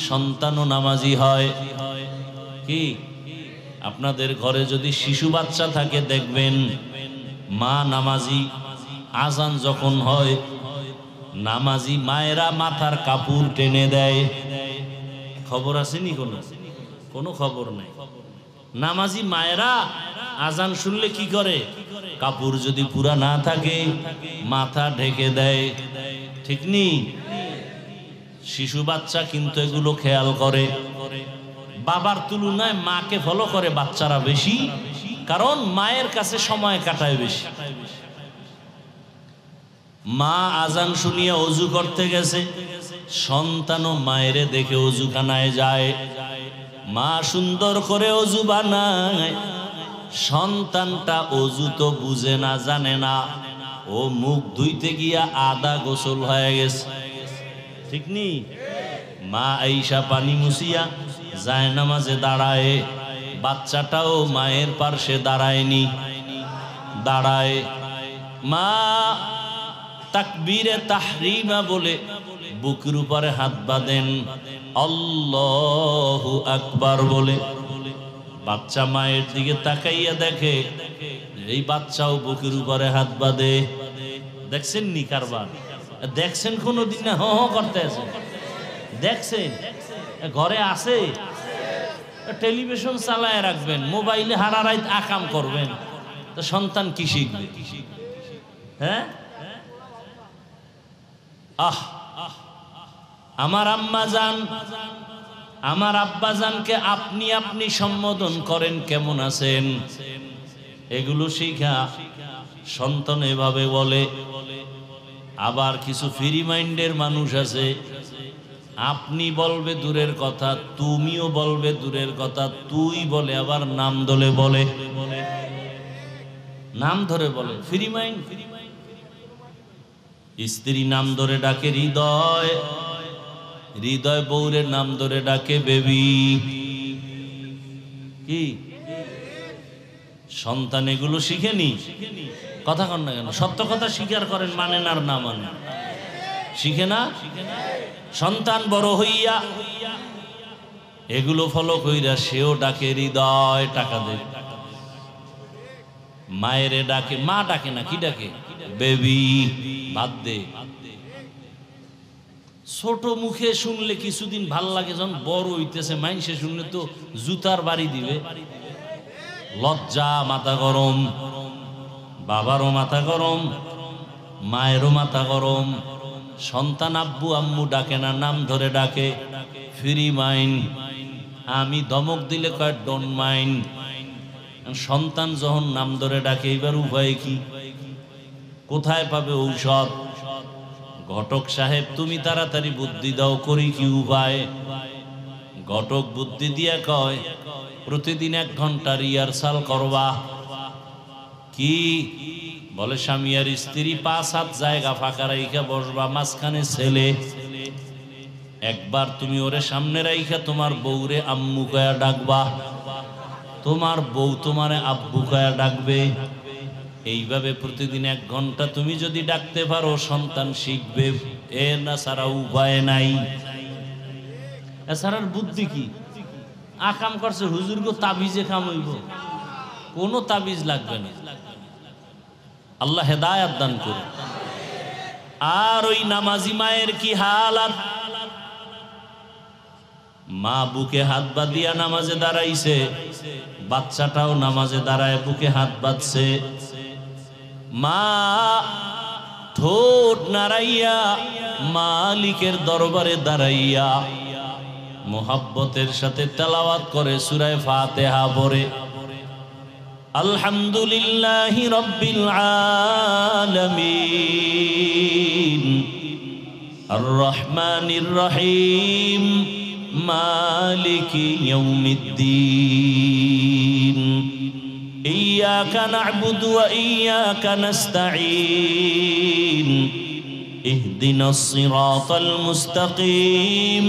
সন্তানও নামাজি হয়। কি আপনাদের ঘরে যদি শিশু বাচ্চা থাকে দেখবেন মা নামাজি। আজান যখন হয় নামাজি মায়েরা মাথার কাপড় টেনে দেয়। খবর আসেনি? কোনো খবর নাই। নামাজি মায়েরা আজান শুনলে কি করে? কাপড় যদি পুরা না থাকে মাথা ঢেকে দেয়। ঠিক নি? শিশু বাচ্চা কিন্তু এগুলো খেয়াল করে। বাবার তুলনায় মাকে ফলো করে বাচ্চারা বেশি, কারণ মায়ের কাছে সময় কাটায় বেশি। মা আজান শুনিয়া অজু করতে গেছে, সন্তানও মায়েরে দেখে অজুখানায় যায়। মা সুন্দর করে অজু বানায়, সন্তানটা অজু তো বুঝে না, জানে না। ও মুখ ধুইতে গিয়া আদা গোসল হয়ে গেছে। ঠিক নি? মা আইসা পানি মুছিয়া যায় নামাজে দাঁড়ায়। বাচ্চাটাও মায়ের পার্শ্বে দাঁড়ায়নি, দাঁড়ায়। মা তাকবীরে তাহরিমা বলে বুকের উপরে হাত বাঁধেন, আল্লাহু আকবার বলে। বাচ্চা মায়ের দিকে তাকাইয়া দেখে এই বাচ্চাও বুকের উপরে হাত বাঁধে। দেখছেন নি কারবার? দেখছেন কোনদিন? না, হ করতে আছে। দেখছেন? ঘরে আছে, টেলিভিশন চালায় রাখবেন, মোবাইলে হারা রাত আকাম করবেন, তো সন্তান কি শিখবে? হ্যাঁ, আমার আম্মা জান, আমার আব্বা জানকে আপনি আপনি সম্বোধন করেন, কেমন আছেন, এগুলো শিখা সন্তান এভাবে বলে। আবার কিছু ফ্রি মাইন্ডের মানুষ আছে, আপনি বলবে দূরের কথা, তুমিও বলবে দূরের কথা, তুই বলে আবার নাম ধরে বলে, নাম ধরে বলে। Free mind. স্ত্রী নাম ধরে ডাকে হৃদয়, হৃদয় বউরের নাম ধরে ডাকে বেবি। কি সন্তান এগুলো শিখেনি? কথা কন না কেন? সত্য কথা স্বীকার করেন, মানেন আর না মানেন, শিখে না। সন্তান বড় হইয়া এগুলো ফলো কইরা সেও ডাকে হৃদয়, টাকা দে। মায়েরে ডাকে, মা ডাকে না, কি ডাকে? বেবি, ভাত দে। ছোট মুখে শুনলে কিছুদিন ভাল লাগে, যখন বড় হইতেছে মাইনসে শুনলে তো জুতার বাড়ি দিবে। লজ্জা, মাথা গরম, বাবারও মাথা গরম, মায়েরও মাথা গরম। সন্তান আব্বু আম্মু ডাকে না, নাম ধরে ডাকে। Free mind. আমি ধমক দিলে কয় ডোন্ট মাইন্ড। সন্তান যখন নাম ধরে ডাকে, এবার উপায় কি? কোথায় পাবে ঔষধ? ঘটক সাহেব তুমি তাড়াতাড়ি বুদ্ধি দাও, করি কি উপায়? ঘটক বুদ্ধি দিয়া কয় প্রতিদিন 1 ঘন্টা রিহার্সাল করবা। কি বলে? স্বামী আর স্ত্রী 5-7 জায়গা ফাঁকা রাইখা বসবা, মাঝখানে ছেলে। একবার তুমি ওরে সামনে রাইখা তোমার বউরে আম্মু কয়া ডাকবা, তোমার বউ তোমারে আব্বু কয়া ডাকবে। এইভাবে প্রতিদিন 1 ঘন্টা তুমি যদি ডাকতে পারো, সন্তান শিখবে। এ না ছাড়া উপায় নাই। এছাড়ার বুদ্ধি কি? আকাম করছে হুজুর গো, তাবিজে কাম হইব? কোনো তাবিজ লাগবে না। আল্লাহ হেদায়াত দান করে। আর ওই নামাজি মায়ের কি হালাত? মা বুকে হাত বাঁধিয়া নামাজে দাঁড়াইছে, বাচ্চাটাও নামাজে দাঁড়ায় বুকে হাত বাঁধছে। মা ঠোঁট নাড়াইয়া মালিকের দরবারে দাঁড়াইয়া মোহাব্বতের সাথে তেলাওয়াত করে সূরা ফাতিহা পড়ে আলহামদুলিল্লাহি রাব্বিল আলামিন আর রহমানির রহিম মালিকি ইয়াউমিদ্দিন ইয়্যাকা না'বুদু ওয়া ইয়্যাকা নাস্তাঈন ইহদিনাস সিরাতাল মুস্তাকিম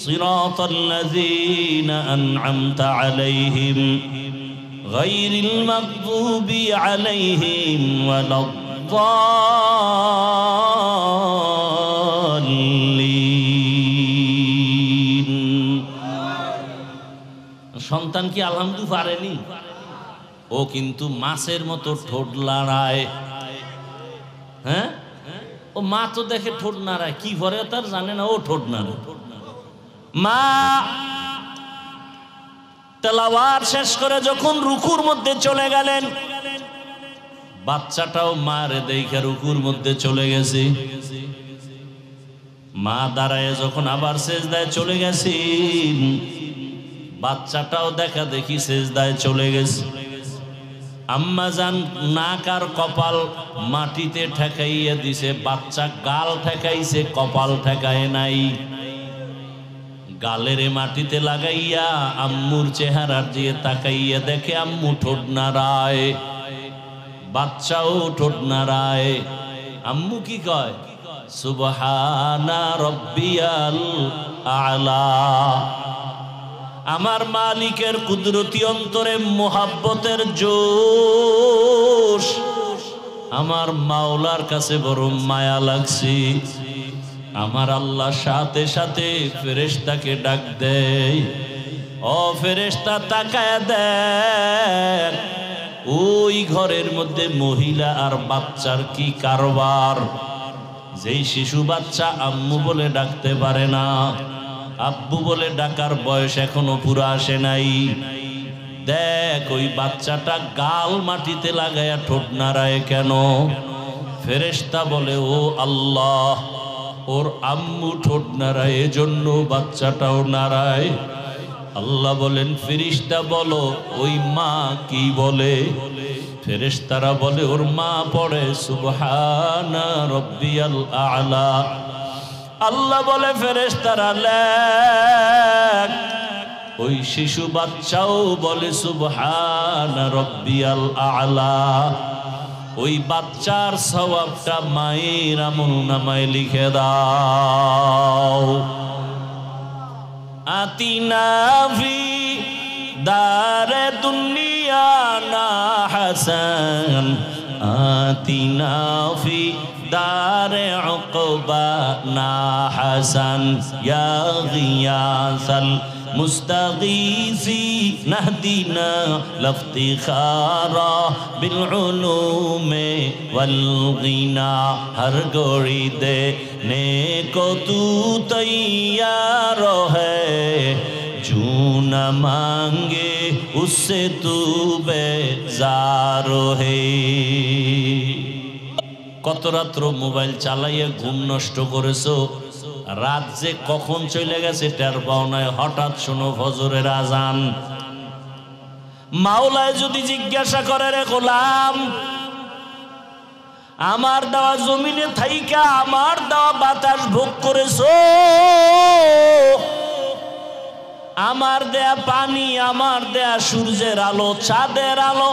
সিরাতাল লাযীনা আন'আমতা আলাইহিম গায়রিল মাগদুবি আলাইহিম ওয়ালাদ-দাল্লিন। সন্তান কি আলহামদু পারেনি? ও কিন্তু মাছের মতো ঠোঁট নাড়ায়। হ্যাঁ, ও মা তো দেখে ঠোঁট নাড়ায়, কি করে তার জানে না, ও ঠোঁট নাড়ায়। মা তেলাওয়াত শেষ করে যখন রুকুর মধ্যে চলে গেলেন, বাচ্চাটাও মারে দেখে রুকুর মধ্যে চলে গেছে। মা দাঁড়ায় যখন আবার সেজদায় চলে গেছেন, বাচ্চাটাও দেখা দেখি সেজদায় চলে গেছে। আম্মা জান নাক আর কপাল মাটিতে ঠেকাইয়া দিছে, বাচ্চা গাল ঠেকাইছে, কপাল ঠেকায় নাই। গালের মাটিতে লাগাইয়া আম্মুর চেহারার দিয়ে তাকাইয়া দেখে আম্মু ঠোঁট নাড়ায়, বাচ্চাও ঠোঁট নাড়ায়। আম্মু কি কয়? সুবহানা রব্বিয়াল আলা। আমার মালিকের কুদরতি অন্তরে মোহাব্বতের জোশ, আমার মাওলার কাছে বড় মায়া লাগছে। আমার আল্লাহ সাথে সাথে ফেরেশতাকে ডাক দেয়, ও ফেরেশতা তাকায় দেখ, ওই ঘরের মধ্যে মহিলা আর বাচ্চার কি কারবার। যেই শিশু বাচ্চা আম্মু বলে ডাকতে পারে না, আব্বু বলে ডাকার বয়স এখনো পুরো আসে নাই, দেখ ওই বাচ্চাটা গাল মাটিতে লাগায়া ঠোঁট নাড়ায় কেন? ফেরেশতা বলে, ও আল্লাহ, ওর আম্মু ঠোঁট নাড়ায়, এজন্য বাচ্চাটাও নাড়ায়। আল্লাহ বলেন, ফেরেশতা বলো ওই মা কি বলে? ফেরেশতারা বলে, ওর মা পড়ে সুবহানা রব্বিয়াল আ'লা। আল্লাহ বলে, ফেরেশতারা লেখ, ওই শিশু বাচ্চাও বলে সুবহানা রব্বিয়াল আ'লা। ওই বাচ্চার সওয়াবটা মায়ের আমলনামায় লিখে দাও। আতিনা ফি দারে দুনিয়া না হাসান, আতিনা ফি দারে উকবা না হাসান, ইয়া গিয়াসাল মুস্তাগীসি নাহদিনা লফতিখারা বিল উলুমে ওয়াল গিনা। হর গড়ি দে নে কো তু তৈয়ার হ্যায়, জু না মাঙ্গে উসসে তু বেজার হে। কত রাত্র মোবাইল চালাইয়া ঘুম নষ্ট করেছো, রাত যে কখন চলে গেছে টের পাও নাই, হঠাৎ শোনো ফজরের আজান। মাওলায় যদি জিজ্ঞাসা করে, রে গোলাম, আমার দেওয়া জমিনে থাইকা আমার দেওয়া বাতাস ভোগ করেছো, আমার দেয়া পানি, আমার দেয়া সূর্যের আলো, চাঁদের আলো,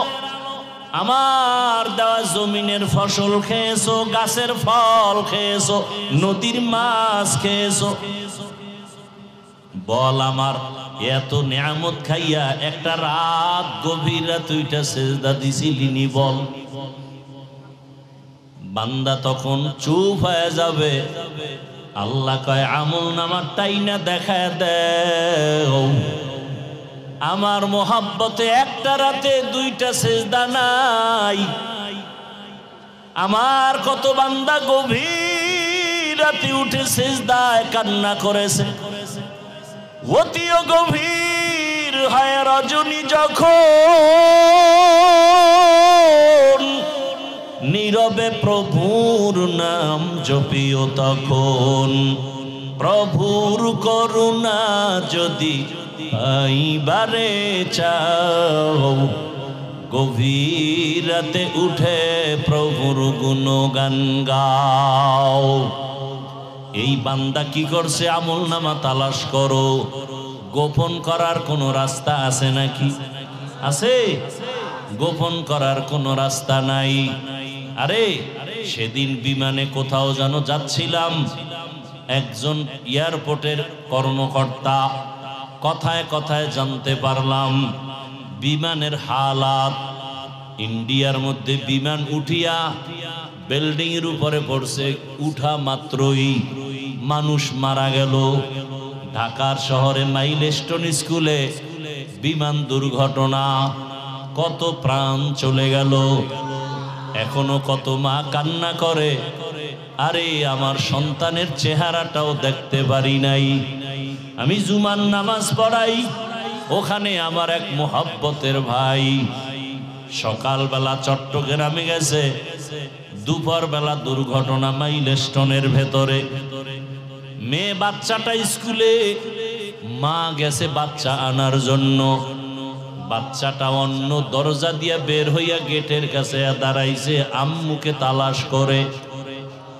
আমার দেওয়া জমিনের ফসল খেয়েছো, গাছের ফল খেয়েছো, নদীর মাছ খেয়েছো, বল আমার এত নিয়ামত খাইয়া একটা রাত গভীর রাত তুইটা সেজদা দিছিলিনি বল? বান্দা তখন চুপ হয়ে যাবে। আল্লাহ কয়, আমল নামাটাই না দেখায় দেও। আমার মোহাব্বতে একটা রাতে দুইটা সেজদা নাই। আমার কত বান্দা গভীর রাতে উঠে সেজদায় কান্না করেছে। অতিও গভীর হয় রজনী যখন, নীরবে প্রভুর নাম জপিও তখন। প্রভুর করুণা যদি পাইবারে চাও, গভীর রাতে উঠে প্রভুর গুণগান গাও। এই বান্দা কি করছে? আমল নামা তালাশ করো। গোপন করার কোনো রাস্তা আছে নাকি? আছে? গোপন করার কোনো রাস্তা নাই। আরে সেদিন বিমানে কোথাও যেন যাচ্ছিলাম, একজন এয়ারপোর্টের কর্মকর্তা, কথায় কথায় জানতে পারলাম বিমানের হালাত। ইন্ডিয়ার মধ্যে বিমান উঠিয়া বিল্ডিং এর উপরে পড়ছে, উঠা মাত্রই মানুষ মারা গেল। ঢাকার শহরে মাইলস্টোন স্কুলে বিমান দুর্ঘটনা, কত প্রাণ চলে গেল। এখনো কত মা কান্না করে, আরে আমার সন্তানের চেহারাটাও দেখতে পারি নাই। আমি জুমার নামাজ পড়াই, ওখানে আমার এক মোহাব্বতের ভাই সকালবেলা চট্টগ্রামে গেছে, দুপুর বেলা দুর্ঘটনা মাইলস্টোনের ভেতরে। মেয়ে বাচ্চাটা স্কুলে, মা গেছে বাচ্চা আনার জন্য। বাচ্চাটা অন্য দরজা দিয়ে বের হইয়া গেটের কাছে দাঁড়াইছে, আম্মুকে তালাশ করে।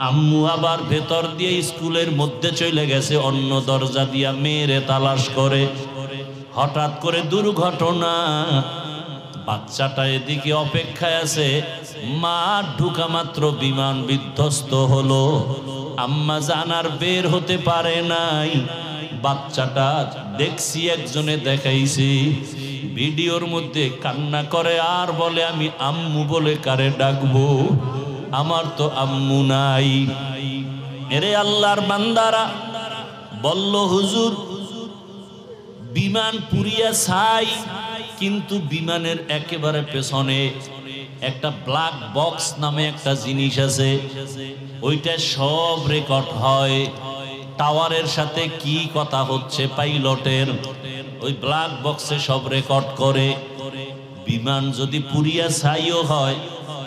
আম্মু আবার ভেতর দিয়ে স্কুলের মধ্যে চলে গেছে, অন্য দরজা দিয়া মেয়েরে তালাশ করে। হঠাৎ করে দুর্ঘটনা, বাচ্চাটা এদিকে অপেক্ষায় আছে, মা ঢুকা মাত্র বিমান বিধ্বস্ত হলো। আম্মা জানার বের হতে পারে নাই। বাচ্চাটা দেখছি, একজনে দেখাইছি ভিডিওর মধ্যে, কান্না করে আর বলে আমি আম্মু বলে কারে ডাকবো, আমার তো আম্মু নাই। এরে আল্লাহর বান্দারা বলল, হুজুর বিমান পুরিয়া ছাই, কিন্তু বিমানের একেবারে পেছনে একটা ব্ল্যাক বক্স নামে একটা জিনিস আছে, ওইটা সব রেকর্ড হয়। টাওয়ারের সাথে কি কথা হচ্ছে পাইলটের, ওই ব্ল্যাক বক্সে সব রেকর্ড করে। বিমান যদি পুরিয়া ছাইও হয়,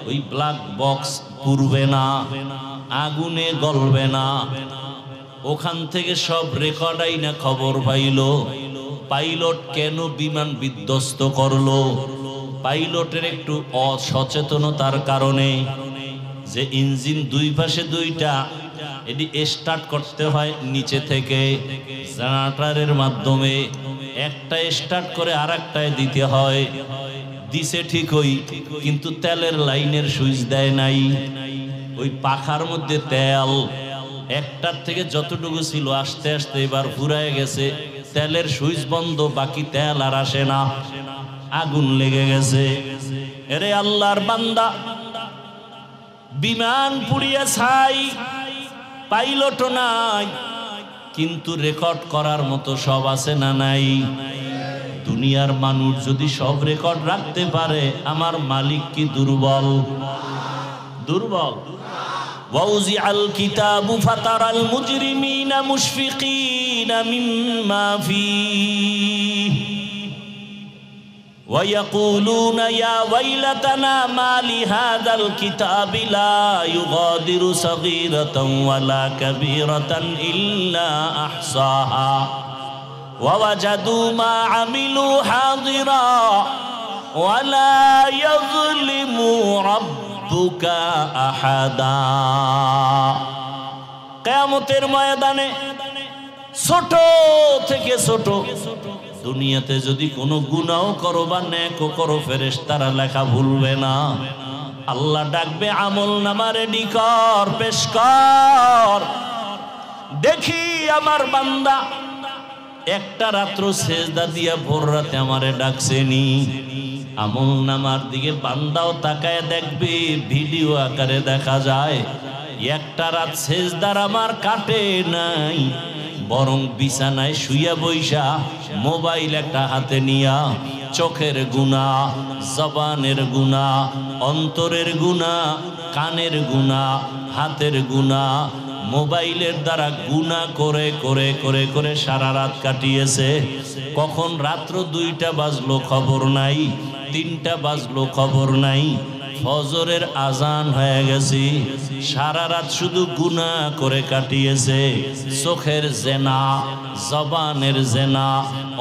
ওই ব্ল্যাক বক্স পুড়বে না, আগুনে গলবে না। ওখান থেকে সব রেকর্ড আইনা খবর পাইল পাইলট কেন বিমান বিধ্বস্ত করলো। পাইলটের একটু অসচেতনতার কারণে, যে ইঞ্জিন দুই পাশে দুইটা, এটি স্টার্ট করতে হয় নিচে থেকে জেনারেটরের মাধ্যমে, একটা স্টার্ট করে আর একটায় দিতে হয়। দিছে ঠিকই, কিন্তু তেলের লাইনের সুইচ দেয় নাই। ওই পাখার মধ্যে তেল একটার থেকে যতটুকু ছিল আস্তে আস্তে এবার ফুরায় গেছে, তেলের সুইচ বন্ধ, বাকি তেল আর আসে না, আগুন লেগে গেছে। এরে আল্লাহর বান্দা, বিমান পুড়িয়া ছাই, পাইলটও নাই, কিন্তু রেকর্ড করার মতো সব আছে না নাই? দুনিয়ার মানুষ যদি সব রেকর্ড রাখতে পারে, আমার মালিক কি দুর্বল? দুর্বল? وَوُزِعَ الْكِتَابُ فَتَرَى الْمُجْرِمِينَ مُشْفِقِينَ مِمَّا فِيهِ وَيَقُولُونَ يَا وَيْلَتَنَا مَا لِهَذَا الْكِتَابِ لَا يُغَادِرُ صَغِيرَةً وَلَا كَبِيرَةً إِلَّا أَحْصَاهَا وَوَجَدُوا مَا عَمِلُوا حَاضِرًا وَلَا يَظْلِمُ رَبُّكَ أَحَدًا। কিয়ামতের ময়দানে ছোট থেকে ছোট, দুনিয়াতে যদি কোনো গুনাহ করো বা নেকও করো, ফেরেশতারা লেখা ভুলবে না। আল্লাহ ডাকবে, আমল নামা রেডি কর, পেশ কর, দেখি আমার বান্দা একটা রাত্র সেজদা দিয়া ভোর রাতে আমারে ডাকছেনি। আমল নামার দিকে বান্দাও তাকায় দেখবে, ভিডিও আকারে দেখা যায় একটা রাত সেজদার আমার কাটে নাই, বরং বিছানায় শুইয়া বইসা মোবাইল একটা হাতে নিয়া চোখের গুনাহ, জবানের গুনাহ, অন্তরের গুনাহ, কানের গুনাহ, হাতের গুনাহ, মোবাইলের দ্বারা গুনাহ করে করে করে করে সারা রাত কাটিয়েছে। কখন রাত্র 2টা বাজলো খবর নাই, 3টা বাজলো খবর নাই, ফজরের আজান হয়ে গেছি, সারা রাত শুধু গুনাহ করে কাটিয়েছে। চোখের জেনা, জবানের জেনা,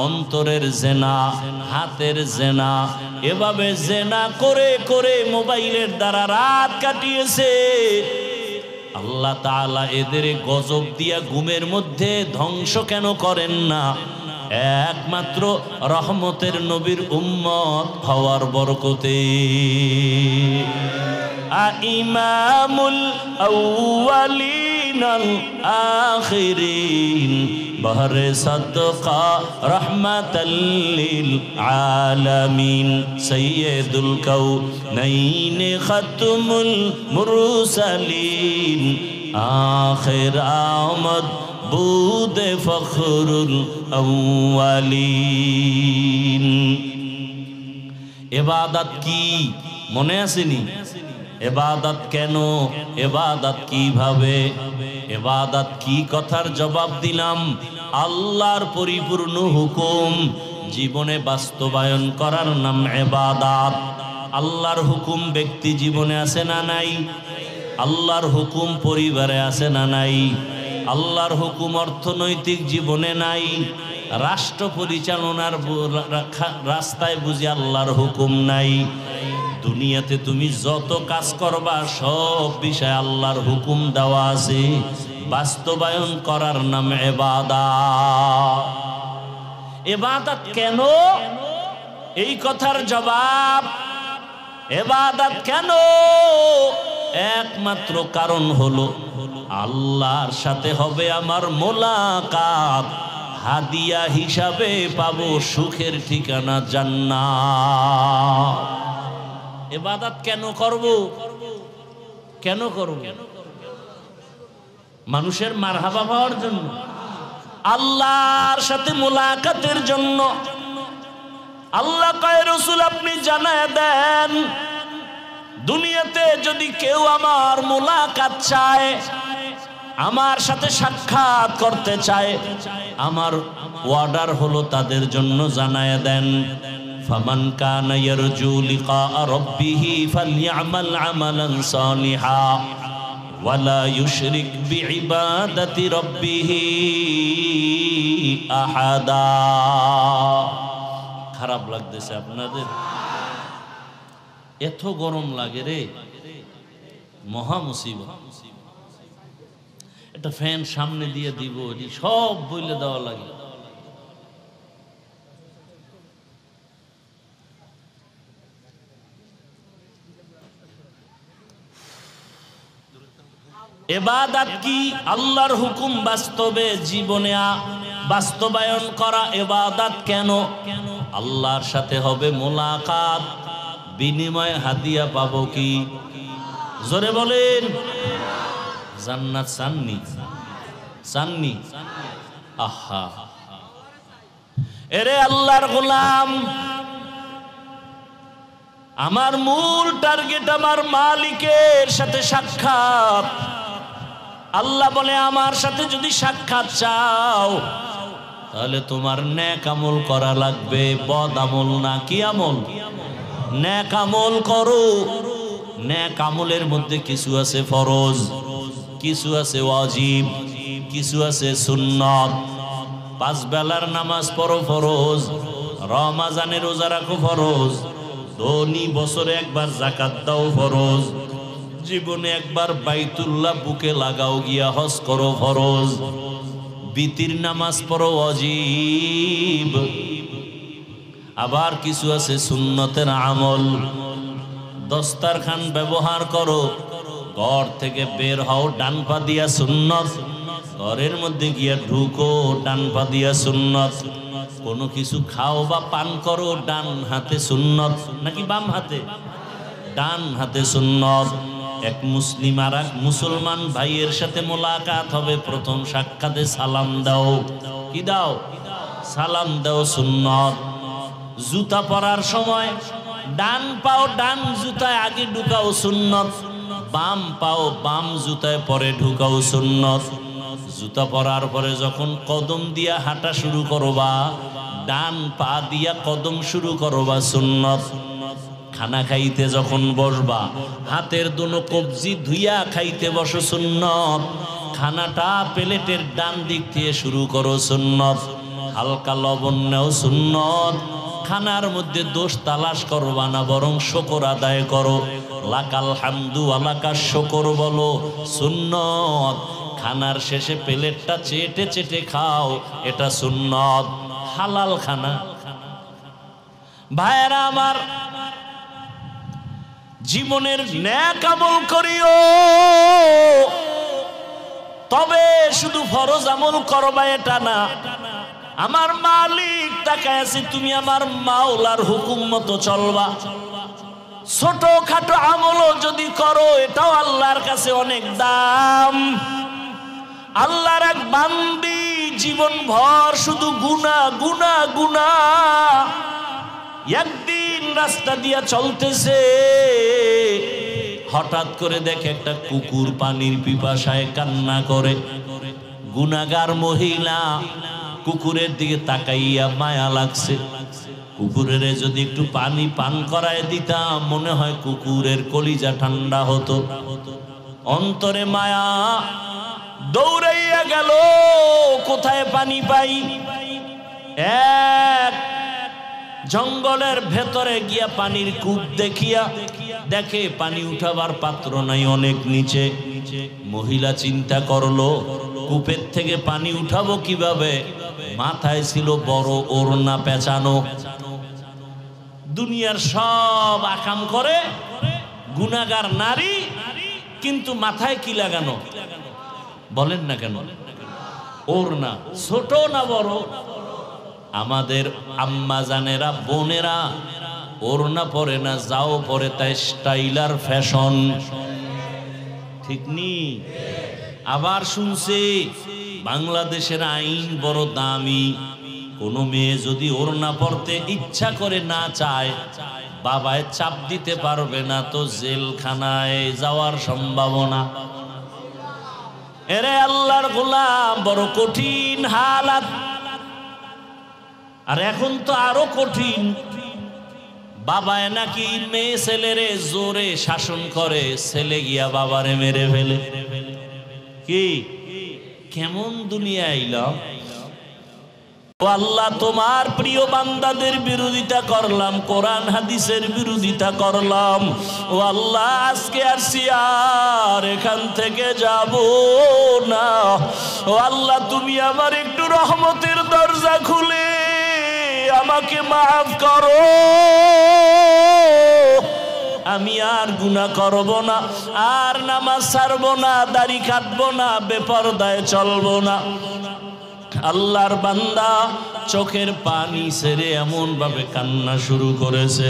অন্তরের জেনা, হাতের জেনা, এভাবে জেনা করে করে মোবাইলের দ্বারা রাত কাটিয়েছে। আল্লাহ তাআলা এদের গজব দিয়া ঘুমের মধ্যে ধ্বংস কেন করেন না? একমাত্র রহমতের নবীর উম্মত হওয়ার বরকতে। ইমামুল আউয়ালিন আল আখিরিন বহরে সাদকা রহমাতাল লিল আলামিন সাইয়্যিদুল কাউনাইন খাতমুল মুরসালিন আখির আমদ বুদে ফখরুল আউয়ালিন। ইবাদত কি মনে আসেনি? ইবাদত কেন? ইবাদত কিভাবে? ইবাদত কি কথার জবাব দিলাম। আল্লাহর পরিপূর্ণ হুকুম জীবনে বাস্তবায়ন করার নাম ইবাদত। আল্লাহর হুকুম ব্যক্তি জীবনে আছে না নাই? আল্লাহর হুকুম পরিবারে আছে না নাই? আল্লাহর হুকুম অর্থনৈতিক জীবনে নাই? রাষ্ট্র পরিচালনার রাস্তায় বুঝি আল্লাহর হুকুম নাই? দুনিয়াতে তুমি যত কাজ করবা সব বিষয়ে আল্লাহর হুকুম দেওয়া আছে, বাস্তবায়ন করার নাম ইবাদত। ইবাদত কেন? এই কথার জবাব, ইবাদত কেন? একমাত্র কারণ হলো আল্লাহর সাথে হবে আমার মোলাকাত, হাদিয়া হিসাবে পাবো সুখের ঠিকানা জান্নাত। ইবাদত কেন করব? কেন করব? মানুষের মারহাবা পাওয়ার জন্য, আল্লাহর সাথে মোলাকাতের জন্য। আল্লাহ কয় রাসূল আপনি জানায় দেন, দুনিয়াতে যদি কেউ আমার মোলাকাত চায়, আমার সাথে সাক্ষাৎ করতে চায়, আমার অর্ডার হলো তাদের জন্য জানায় দেন, ফামান কানা ইয়ারজু লিকা রাব্বিহি ফালইআমাল আমালান সালিহা ওয়ালা ইউশরিক বিইবাদাতি রাব্বিহি আহাদা। খারাপ লাগতেছে আপনাদের? এত গরম লাগে রে, মহা মুসিবত। একটা ফ্যান সামনে দিয়ে দিব, সব বইলে দেওয়া লাগে। ইবাদত কি? আল্লাহর হুকুম বাস্তবে জীবনে বাস্তবায়ন করা ইবাদত। কেন? আল্লাহর সাথে হবে মোলাকাত, বিনিময়ে হাদিয়া পাবো কি? জোরে বলেন। জান্নাত চাননি? চাননি? আহা, এরে আল্লাহর গোলাম, আমার মূল টার্গেট আমার মালিকের সাথে সাক্ষাৎ। আল্লাহ বলে আমার সাথে যদি সাক্ষাৎ চাও তাহলে তোমার নেক আমল করা লাগবে, বদ আমল না। কি আমল? নেক আমল করো। নেক আমলের মধ্যে কিছু আছে ফরজ, কিছু আছে ওয়াজিব, কিছু আছে সুন্নত। 5 বেলার নামাজ পড়ো ফরজ, রমজানে রোজা রাখো ফরজ, ধনী বছরে একবার যাকাত দাও ফরজ, জীবনে একবার বাইতুল্লাহ বুকে লাগাও গিয়া হজ করো ফরজ, বিতির নামাজ পড়ো ওয়াজিব। আবার কিছু আছে সুন্নতের আমল। দস্তারখান ব্যবহার করো, ঘর থেকে বের হও ডান পা দিয়া সুন্নত, ঘরের মধ্যে গিয়া ঢুকো ডান পা দিয়া সুন্নত। কোনো কিছু খাও বা পান করো ডান হাতে সুন্নত নাকি বাম হাতে? ডান হাতে সুন্নত। এক মুসলিম আর এক মুসলমান ভাইয়ের সাথে মোলাকাত হবে, প্রথম সাক্ষাতে সালাম দাও। কি দাও? সালাম দাও, সুন্নত। জুতা পরার সময় ডান পাও ডান জুতায় আগে ঢুকাও, সুন্নত। বাম পাও বাম জুতায় পরে ঢুকাও, সুন্নত। জুতা পরার পরে যখন কদম দিয়া হাঁটা শুরু করবা, ডান পা দিয়া কদম শুরু করবা, সুন্নত। খানা খাইতে যখন বসবা হাতের দুনো কবজি ধুইয়া খাইতে বসো সুন্নত। খানাটা প্লেটের ডান দিক থেকে শুরু করো সুন্নত। হালকা লবণ নেও সুন্নত। খানার মধ্যে দোষ তালাশ করবা না, বরং শুকর আদায় করো। লাকাল হামদু আলাকা শুকর বলো সুন্নত। খানার শেষে প্লেটটা চেটে চেটে খাও, এটা সুন্নত, হালাল খানা। ভাইরা আমার, জীবনের নেক আমল করিও, তবে শুধু ফরজ আমল করবা এটা না। আমার মালিক তাকায় আছে, তুমি আমার মাওলার হুকুম মতো চলবা। ছোট খাটো আমলও যদি করো এটাও আল্লাহর কাছে অনেক দাম। আল্লাহর এক বান্দি জীবন ভর শুধু গুনাহ গুনাহ গুনাহ। একদিন রাস্তা দিয়া চলতেছে, হঠাৎ করে দেখে একটা কুকুর পানির পিপাসায় কান্না করে। গুনাহগার মহিলা কুকুরের দিকে তাকাইয়া মায়া লাগছে। কুকুরের যদি একটু পানি পান করায় দিতাম, মনে হয় কুকুরের কলিজা ঠান্ডা হতো। অন্তরে মায়া, দৌড়াইয়া গেল কোথায় পানি পাই। এক জঙ্গলের ভেতরে গিয়া পানির কূপ দেখিয়া দেখে পানি উঠাবার পাত্র নাই, অনেক নিচে। মহিলা চিন্তা করলো কূপের থেকে পানি উঠাবো কিভাবে। মাথায় ছিল বড় ওড়না পেঁচানো। দুনিয়ার সব আকাম করে গুনাহগার নারী, কিন্তু মাথায় কি লাগানো বলেন না কেন? ওড়না। ছোট না বড়? আমাদের আম্মা জানেরা, বোনেরা ওড়না পরে না, যাও পরে, তাই স্টাইলার ফ্যাশন, ঠিক নি? আবার শুনছে বাংলাদেশের আইন বড় দামি। কোন মেয়ে যদি ওড়না পরতে ইচ্ছা করে না চায়, বাবায় চাপ দিতে পারবে না, তো জেলখানায় যাওয়ার সম্ভাবনা। এরে আল্লাহর গোলাম, বড় কঠিন হালাত। আর এখন তো আরো কঠিন। বাবায় নাকি মেয়ে ছেলেরে জোরে শাসন করে, ছেলে গিয়া বাবারে মেরে ফেলে। কি কেমন দুনিয়া আইলাম। ও আল্লাহ, তোমার প্রিয় বান্দাদের বিরোধিতা করলাম, কোরআন হাদিসের বিরোধিতা করলাম। ও আল্লাহ, আজকে আসছি আর এখান থেকে যাব না। ও আল্লাহ, তুমি আমার একটু রহমতের দরজা খুলে আমাকে মাফ করো। আমি আর গুনাহ করব না, আর নামাজ ছাড়বো না, দাড়ি কাটবো না, বেপরদায় চলবো না। আল্লাহর বান্দা চোখের পানি ছেড়ে এমন ভাবে কান্না শুরু করেছে।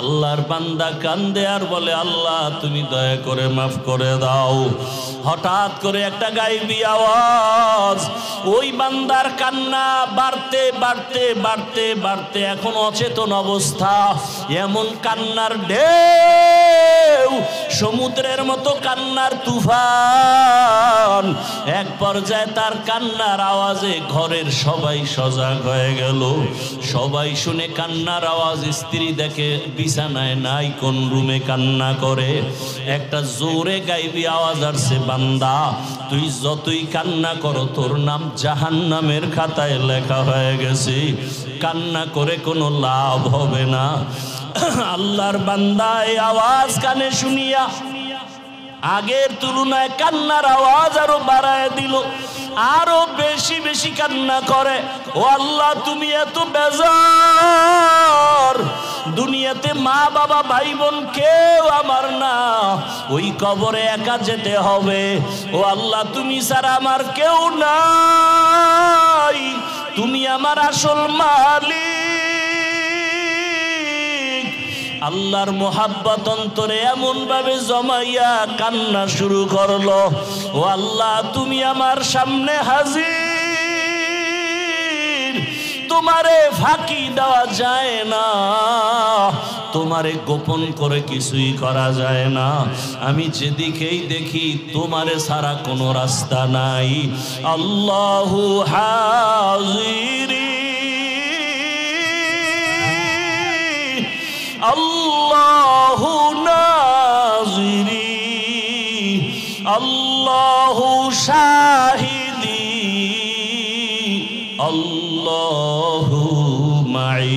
আল্লাহর বান্দা কান্দে আর বলে, আল্লাহ তুমি দয়া করে মাফ করে দাও। হঠাৎ করে একটা গায়েবী আওয়াজ, ওই বান্দার কান্না বাড়তে বাড়তে বাড়তে বাড়তে এখন অচেতন অবস্থা। এমন কান্নার ঢেউ, সমুদ্রের মতো কান্নার তুফান। এক পর্যায়ে তার কান্নার আওয়াজে ঘরের সবাই সজাগ হয়ে গেল। সবাই শুনে কান্নার আওয়াজ। স্ত্রী দেখে বিছানায় নাই, কোন রুমে কান্না করে। একটা জোরে গায়েবী আওয়াজ আসছে, বান্দা তুই যতই কান্না করো তোর নাম জাহান্নামের খাতায় লেখা হয়ে গেছে, কান্না করে কোনো লাভ হবে না। আল্লাহর বান্দা এই আওয়াজ কানে শুনিয়া আগের তুলনায় কান্নার আওয়াজ আরো বাড়ায় দিল, আরো বেশি বেশি কান্না করে। ও আল্লাহ, তুমি এত বেজার, দুনিয়াতে মা বাবা ভাই বোন কেউ আমার না, ওই কবরে একা যেতে হবে। ও আল্লাহ, তুমি ছাড়া আমার কেউ নাই, তুমি আমার আসল মালিক। আল্লাহর মোহাব্বত অন্তরে এমন ভাবে জমাইয়া কান্না শুরু করলো। ও আল্লাহ, তুমি আমার সামনে হাজির, তোমারে ফাঁকি দেওয়া যায় না, তোমারে গোপন করে কিছুই করা যায় না। আমি যেদিকেই দেখি তোমারে ছাড়া কোনো রাস্তা নাই। আল্লাহু হাজির, আল্লাহু নাজিরি আল্লাহু শাহিদি আল্লাহু মাই।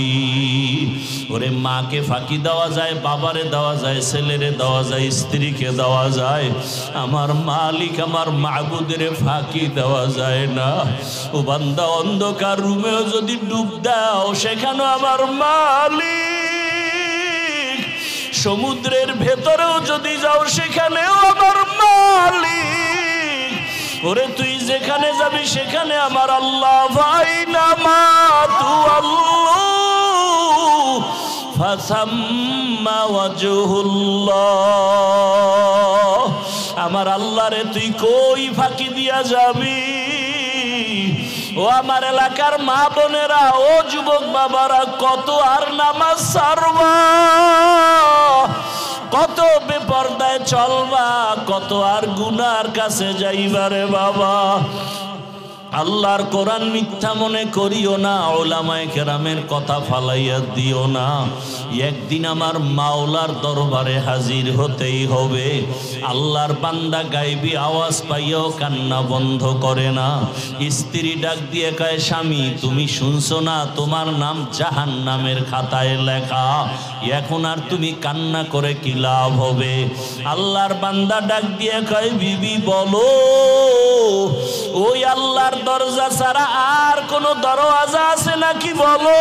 ওরে মাকে ফাঁকি দেওয়া যায়, বাবারে দেওয়া যায়, ছেলেরে দেওয়া যায়, স্ত্রীকে দেওয়া যায়, আমার মালিক আমার মাবুদের ফাঁকি দেওয়া যায় না। ও বান্দা, অন্ধকার রুমেও যদি ডুব দাও সেখানেও আমার মালিক, সমুদ্রের ভেতরেও যদি যাও সেখানেও আমার মালিক। ওরে তুই যেখানে যাবি সেখানে আমার আল্লাহ। ভাই নামা তু আল্লাহ ফাসাম্মা ওয়াজহুল্লাহ। আমার আল্লাহ রে তুই কই ফাঁকি দিয়া যাবি? ও আমার এলাকার মা বোনেরা, ও যুবক বাবারা, কত আর নামাজ ছাড়বা, কত বেপরদায় চলবা, কত আর গুনার কাছে যাইবারে বাবা। আল্লাহর কোরআন মিথ্যা মনে করিও না, ওলামায়ে কেরামের কথা ফালাইয়া দিও না। একদিন আমার মাওলার দরবারে হাজির হতেই হবে। আল্লাহর বান্দা গায়বী আওয়াজ পাইয়াও কান্না বন্ধ করে না। স্ত্রী ডাক দিয়ে কয়, স্বামী তুমি শুনছো না তোমার নাম জাহান্নামের খাতায় লেখা, এখন আর তুমি কান্না করে কি লাভ হবে? আল্লাহর বান্দা ডাক দিয়ে কয়, বিবি বলো, ওই আল্লাহর দরজা ছাড়া আর কোন দরওয়াজা আছে নাকি বলো?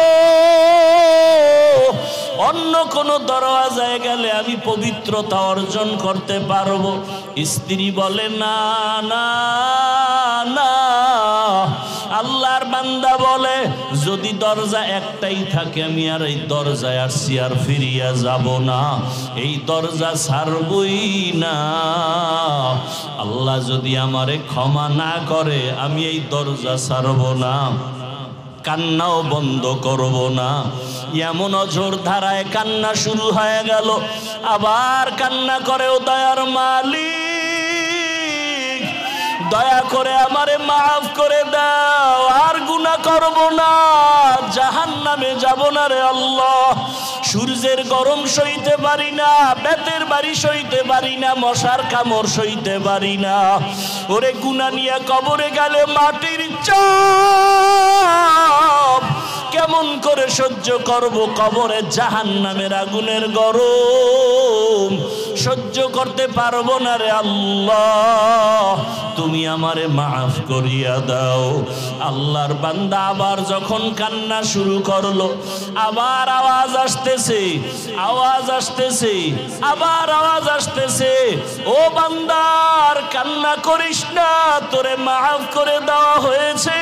অন্য কোন দরওয়াজায় গেলে আমি পবিত্রতা অর্জন করতে পারবো। স্ত্রী বলে, না না না। আল্লাহর বান্দা বলে, যদি দরজা একটাই থাকে আমি আর এই দরজায় আসছি আর ফিরিয়া যাব না, এই দরজা ছাড়বই না। আল্লাহ যদি আমারে ক্ষমা না করে আমি এই দরজা ছাড়ব না, কান্নাও বন্ধ করব না। এমন অঝোর ধারায় কান্না শুরু হয়ে গেল। আবার কান্না করে, ও দয়ার মালিক, দয়া করে আমারে মাফ করে দাও, আর গুনাহ করব না, জাহান্নামে যাব না রে আল্লাহ। সূর্যের গরম সইতে পারি না, বেতের বাড়ি সইতে পারি না, মশার কামড় সইতে পারি না। ওরে গুনাহ নিয়ে কবরে গেলে মাটির চাপ কেমন করে সহ্য করব? কবরে জাহান্নামের আগুনের গরম সহ্য করতে পারবো না রে আল্লাহ, তুমি আমারে মাফ করিয়া দাও। আল্লাহর বান্দা আবার যখন কান্না শুরু করলো, আবার আওয়াজ আসতেছে, আওয়াজ আসতেছে, আবার আওয়াজ আসতেছে, ও বান্দার কান্না করিস না, তোরে মাফ করে দেওয়া হয়েছে,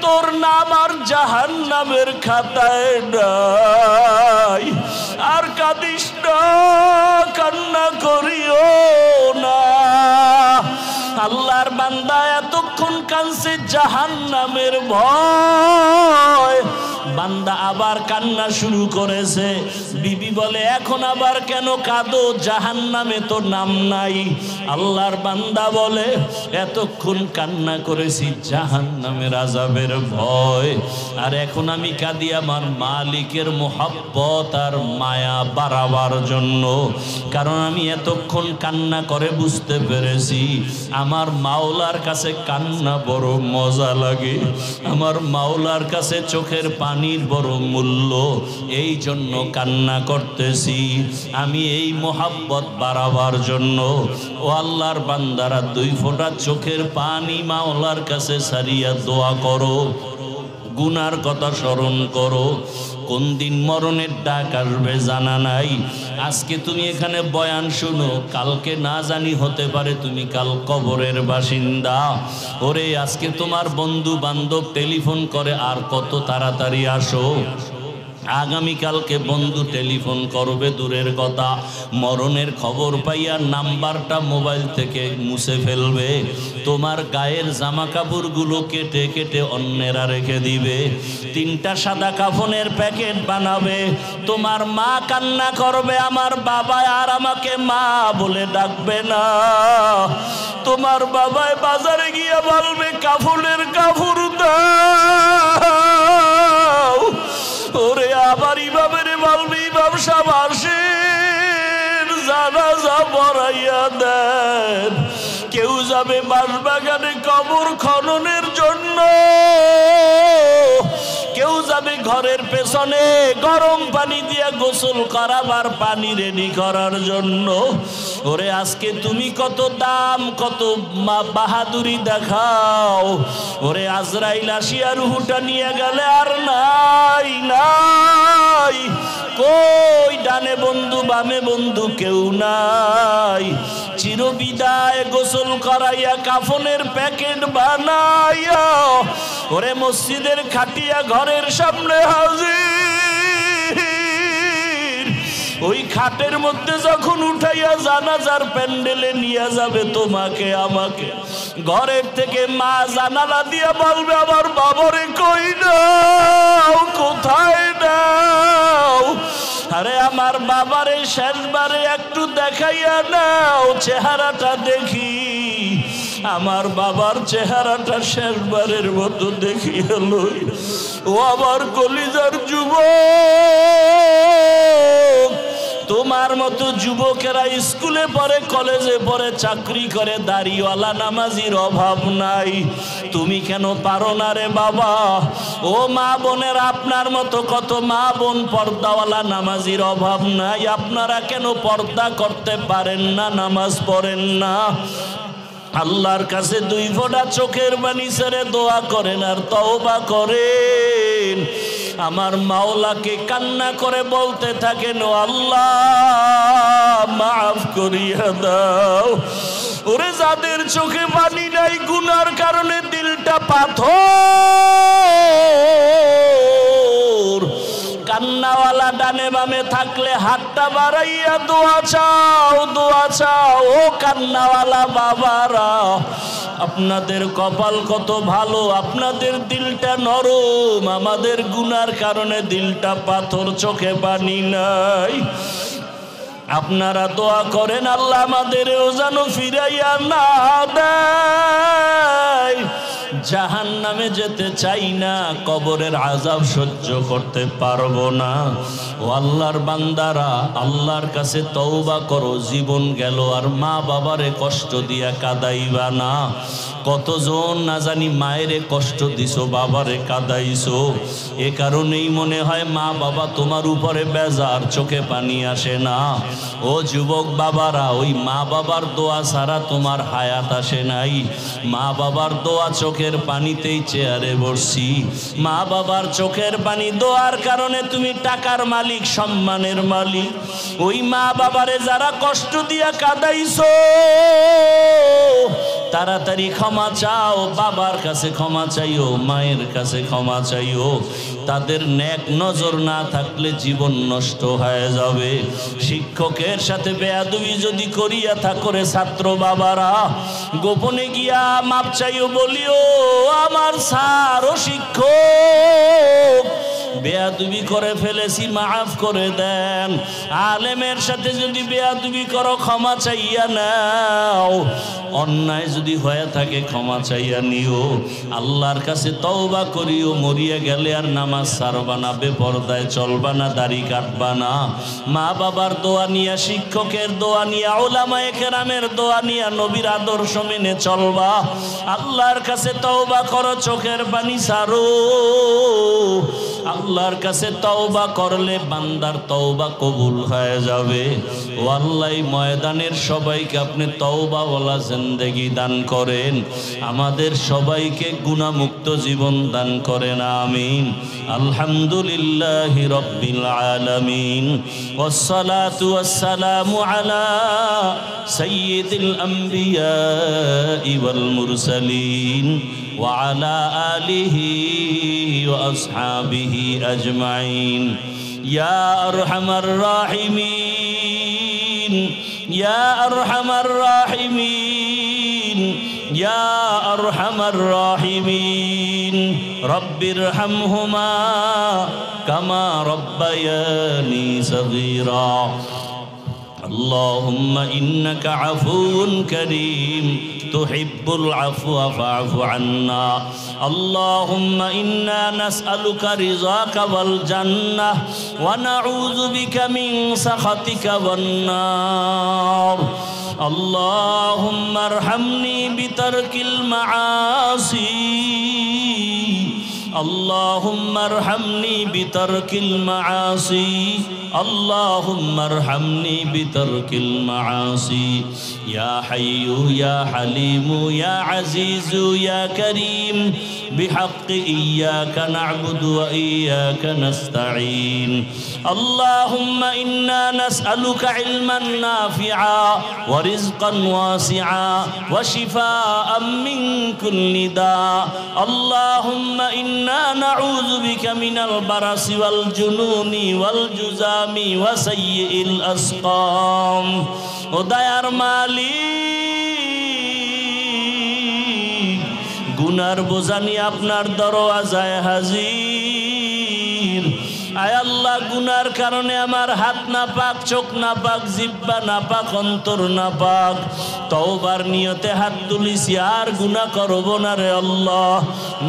তোর নাম আর জাহান্নামের খাতায় নাই, আর কাঁদিস না, কান্না করিও না। আল্লাহর বান্দা এতক্ষণ কাঁদছে জাহান্নামের ভয়, বান্দা আবার কান্না শুরু করেছে। বিবি বলে, এখন আবার কেন কাঁদো? জাহান্নামে তো নাম নাই। আল্লাহর বান্দা বলে, এতক্ষণ কান্না করেছি জাহান্নামের আযাবের ভয়, আর এখন আমি কাঁদি আমার মালিকের মোহাব্বত আর মায়া বাড়াবার জন্য। কারণ আমি এতক্ষণ কান্না করে বুঝতে পেরেছি আমার মাওলার কাছে কান্না বড় মজা লাগে, আমার মাওলার কাছে চোখের পানির বড় মূল্য, এই জন্য কান্না করতেছি আমি এই মোহাব্বত বাড়াবার জন্য। ও আল্লাহর বান্দারা, 2 ফোঁটা চোখের পানি মাওলার কাছে সারিয়া দোয়া করো, গুনার কথা স্মরণ করো। কোন দিন মরণের ডাক আসবে জানা নাই। আজকে তুমি এখানে বয়ান শুনো, কালকে না জানি হতে পারে তুমি কাল কবরের বাসিন্দা। ওরে আজকে তোমার বন্ধু বান্ধব টেলিফোন করে, আর কত তাড়াতাড়ি আসো। আগামীকালকে বন্ধু টেলিফোন করবে দূরের কথা, মরণের খবর পাইয়া নাম্বারটা মোবাইল থেকে মুছে ফেলবে, তোমার গায়ের জামা কাপড়গুলো কেটে কেটে অন্যেরা রেখে দিবে, 3টা সাদা কাফনের প্যাকেট বানাবে। তোমার মা কান্না করবে, আমার বাবা আর আমাকে মা বলে ডাকবে না। তোমার বাবায় বাজারে গিয়ে বলবে, কাফনের কাপড় দাও। ওরে ইমাম সাহেব আসেন, জানাজা পড়াইয়া দেন। কেউ যাবে বাঁশবাগানে কবর খননের জন্য, কেউ যাবে ঘরের পেছনে গরম পানি দিয়ে গোসল করাবার পানি রেডি করার জন্য। ওরে আজকে তুমি কত দাম, কত বাহাদুরি দেখাও। ওরে আজরাইল আসিয়া রুহুটা নিয়ে গেলে আর নাই নাই, কই ডানে বন্ধু বামে বন্ধু কেউ নাই। চিরবিদায় গোসল করাইয়া কাফনের প্যাকেট বানাইয়া ওরে মসজিদের খাটিয়া ঘরের সামনে হাজির। ওই খাটের মধ্যে যখন উঠাইয়া জানাজার প্যান্ডেলে নিয়ে যাবে তোমাকে আমাকে, ঘরের থেকে মা জানালা দিয়া বলবে আমার বাবারে কই নাও, কোথায় নাও? আরে আমার বাবারে শেষবারে একটু দেখাইয়া নাও, চেহারাটা দেখি। আমার বাবার চেহারাটা শেষবারের মতো দেখিয়া লই। ও আমার কলিজার যুবক, তোমার মতো যুবকেরা স্কুলে পড়ে, কলেজে পড়ে, চাকরি করে, দাড়িওয়ালা নামাজির অভাব নাই। তুমি কেন পারো না রে বাবা? ও মা বোনের, আপনার মতো কত মা বোন পর্দাওয়ালা নামাজির অভাব নাই। আপনারা কেন পর্দা করতে পারেন না, নামাজ পড়েন না? আল্লাহর কাছে দুই ফোঁটা চোখের পানি ছেড়ে দোয়া করেন আর তওবা করেন। আমার মাওলাকে কান্না করে বলতে থাকেন, ও আল্লাহ মাফ করিয়া দাও। ওরে যাদের চোখে পানি নাই, গুনার কারণে দিলটা পাথর, কান্নাওয়ালা ডানে বামে থাকলে হাতটা বাড়াইয়া দোয়া চাও, দোয়া চাও। ও কান্নাওয়ালা বাবারা, আপনাদের কপাল কত ভালো, আপনাদের দিলটা নরম। আমাদের গুনার কারণে দিলটা পাথর, চোখে পানি নাই। আপনারা দোয়া করেন আল্লাহ আমাদেরও যেন ফিরাইয়া না দেয়। জাহান্নামে যেতে চাই না, কবরের আযাব সহ্য করতে পারবো না। ও আল্লাহর বান্দারা, আল্লাহর কাছে তওবা করো। জীবন গেল আর মা বাবারে কষ্ট দিয়া কাঁদাইবা না। কতজন না জানি মায়েরে কষ্ট দিছো, বাবারে কাঁদাইছো। এ কারণেই মনে হয় মা বাবা তোমার উপরে বেজার, চোখে পানি আসে না। ও যুবক বাবারা, ওই মা বাবার দোয়া ছাড়া তোমার হায়াত আসে নাই। মা বাবার দোয়া চোখের পানিতেই চেয়ারে বসছি। মা বাবার চোখের পানি দোয়ার কারণে তুমি টাকার মালিক, সম্মানের মালিক। ওই মা বাবারে যারা কষ্ট দিয়া কাঁদাইছো, তাড়াতাড়ি ক্ষমা চাও। বাবার কাছে ক্ষমা চাইও, মায়ের কাছে ক্ষমা চাইও। তাদের নেক নজর না থাকলে জীবন নষ্ট হয়ে যাবে। শিক্ষকের সাথে বেয়াদবি যদি করিয়া থাকরে ছাত্র বাবারা, গোপনে গিয়া মাপ চাইও, বলিও আমার স্যার ও শিক্ষক বেয়াদবি করে ফেলেছি, মাফ করে দেন। আলেমের সাথে যদি বেয়াদবি করো, ক্ষমা চাইয়া নাও। অন্যায় যদি হয়ে থাকে ক্ষমা চাইয়া নিও। আল্লাহর কাছে তওবা করিও। মরিয়া গেলে আর নামাজ ছাড়বা না, বেপরদায় চলবা না, দাড়ি কাটবা না। মা বাবার দোয়া নিয়া, শিক্ষকের দোয়া নিয়া, উলামায়ে কেরামের দোয়া নিয়া, নবীর আদর্শ মেনে চলবা। আল্লাহর কাছে তওবা করো, চোখের পানি ছাড়ো। আল্লাহর কাছে তওবা করলে বান্দার তওবা কবুল হয়ে যাবে। ও আল্লাহ, ময়দানের সবাইকে আপনি তওবাওয়ালা জিন্দেগি দান করেন। আমাদের সবাইকে গুনাহমুক্ত জীবন দান করেন, আমিন। আলহামদুলিল্লাহি রাব্বিল আলামিন, ওয়াসসালাতু ওয়াসসালামু আলা সাইয়্যিদিল আম্বিয়া ওয়াল মুরসালিন ওয়া আলা আলিহি ওয়া আসহাবিহি আজমাইন। ইয়া আরহামার রাহিমিন, ইয়া আরহামার রাহিমিন, ইয়া আরহামার রাহিমিন। রব্বিরহামহুমা কামা রব্বায়ানি সগীরা। اللهم إنك عفو كريم তুহিব্বুল আফওয়া ফা'ফু আন্না। আল্লাহুম্মা ইন্না নাসআলুকা রিযাকা ওয়াল জান্নাহ ওয়া নাউযু বিকা মিন সাখাতিকা ওয়ান নার। اللهم ارحمني بترك المعاصي اللهم ارحمني بترك المعاصي اللهم ارحمني بترك المعاصي يا حي يا حليم يا عزيز يا كريم بحق إياك نعبد وإياك نستعين اللهم إنا نسألك علما نافعا ورزقا واسعا وشفاء من كل داء اللهم إنا نعوذ بك من البرص والجنون والجذام وسيء الأسقام وديار মালিক গুনার বোঝা নিয়ে আপনার দরওয়াজায় হাজির। আয় আল্লাহ, গুনার কারণে আমার হাত না পাক, চোখ না পাক, জিহ্বা না পাক, অন্তর না পাক। তওবার নিয়তে হাত তুলিছি, আর গুনাহ করব না রে আল্লাহ।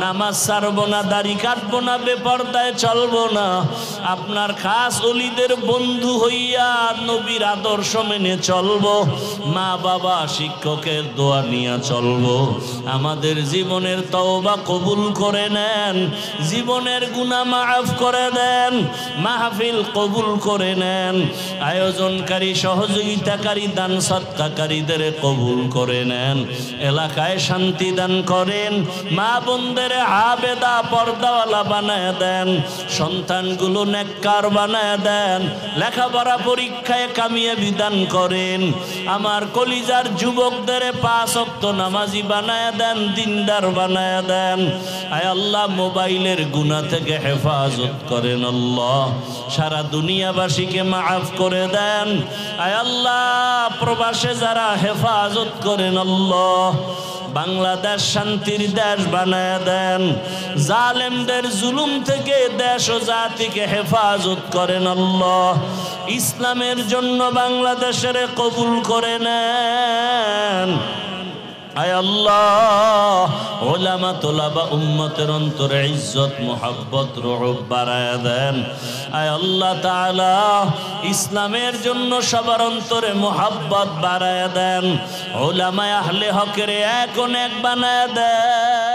নামাজ ছাড়ব না, দাড়ি কাটবো না, বেপরদায় চলবো না। আপনার খাস ওলিদের বন্ধু হইয়া নবীর আদর্শ মেনে চলবো। মা বাবা শিক্ষকের দোয়া নিয়ে চলবো। আমাদের জীবনের তওবা কবুল করে নেন, জীবনের গুনাহ মাফ করে দেন, মাহফিল কবুল করে নেন। আয়োজনকারী, সহযোগিতাকারী, দান সৎকারীদের কবুল করে নেন। এলাকায় শান্তি দান করেন। মা বোনদের আবেদা পর্দাওয়ালা বানায় দেন। সন্তানগুলো নেককার বানায় দেন। লেখাপড়া পরীক্ষায় কামিয়াবি দান করেন। আমার কলিজার যুবকদের 5 ওয়াক্ত নামাজি বানায় দেন, দিনদার বানায় দেন। আয় আল্লাহ, মোবাইলের গুনাহ থেকে হেফাজত করেন আল্লাহ। সারা দুনিয়াবাসীকে মাফ করে দেন। আয় আল্লাহ, প্রবাসে যারা হেফাজত করেন আল্লাহ। বাংলাদেশ শান্তির দেশ বানায় দেন। জালেমদের জুলুম থেকে দেশ ও জাতিকে হেফাজত করেন আল্লাহ। ইসলামের জন্য বাংলাদেশের কবুল করে নেন। আয় আল্লাহ, উলামা তোলাবা উম্মতের অন্তরে ইজ্জত মুহাব্বত রুহ বাড়ায় দেন। আয় আল্লাহ তাআলা, ইসলামের জন্য সবার অন্তরে মুহাব্বত বাড়ায় দেন। উলামা আহলে হকের এক বানায় দেন।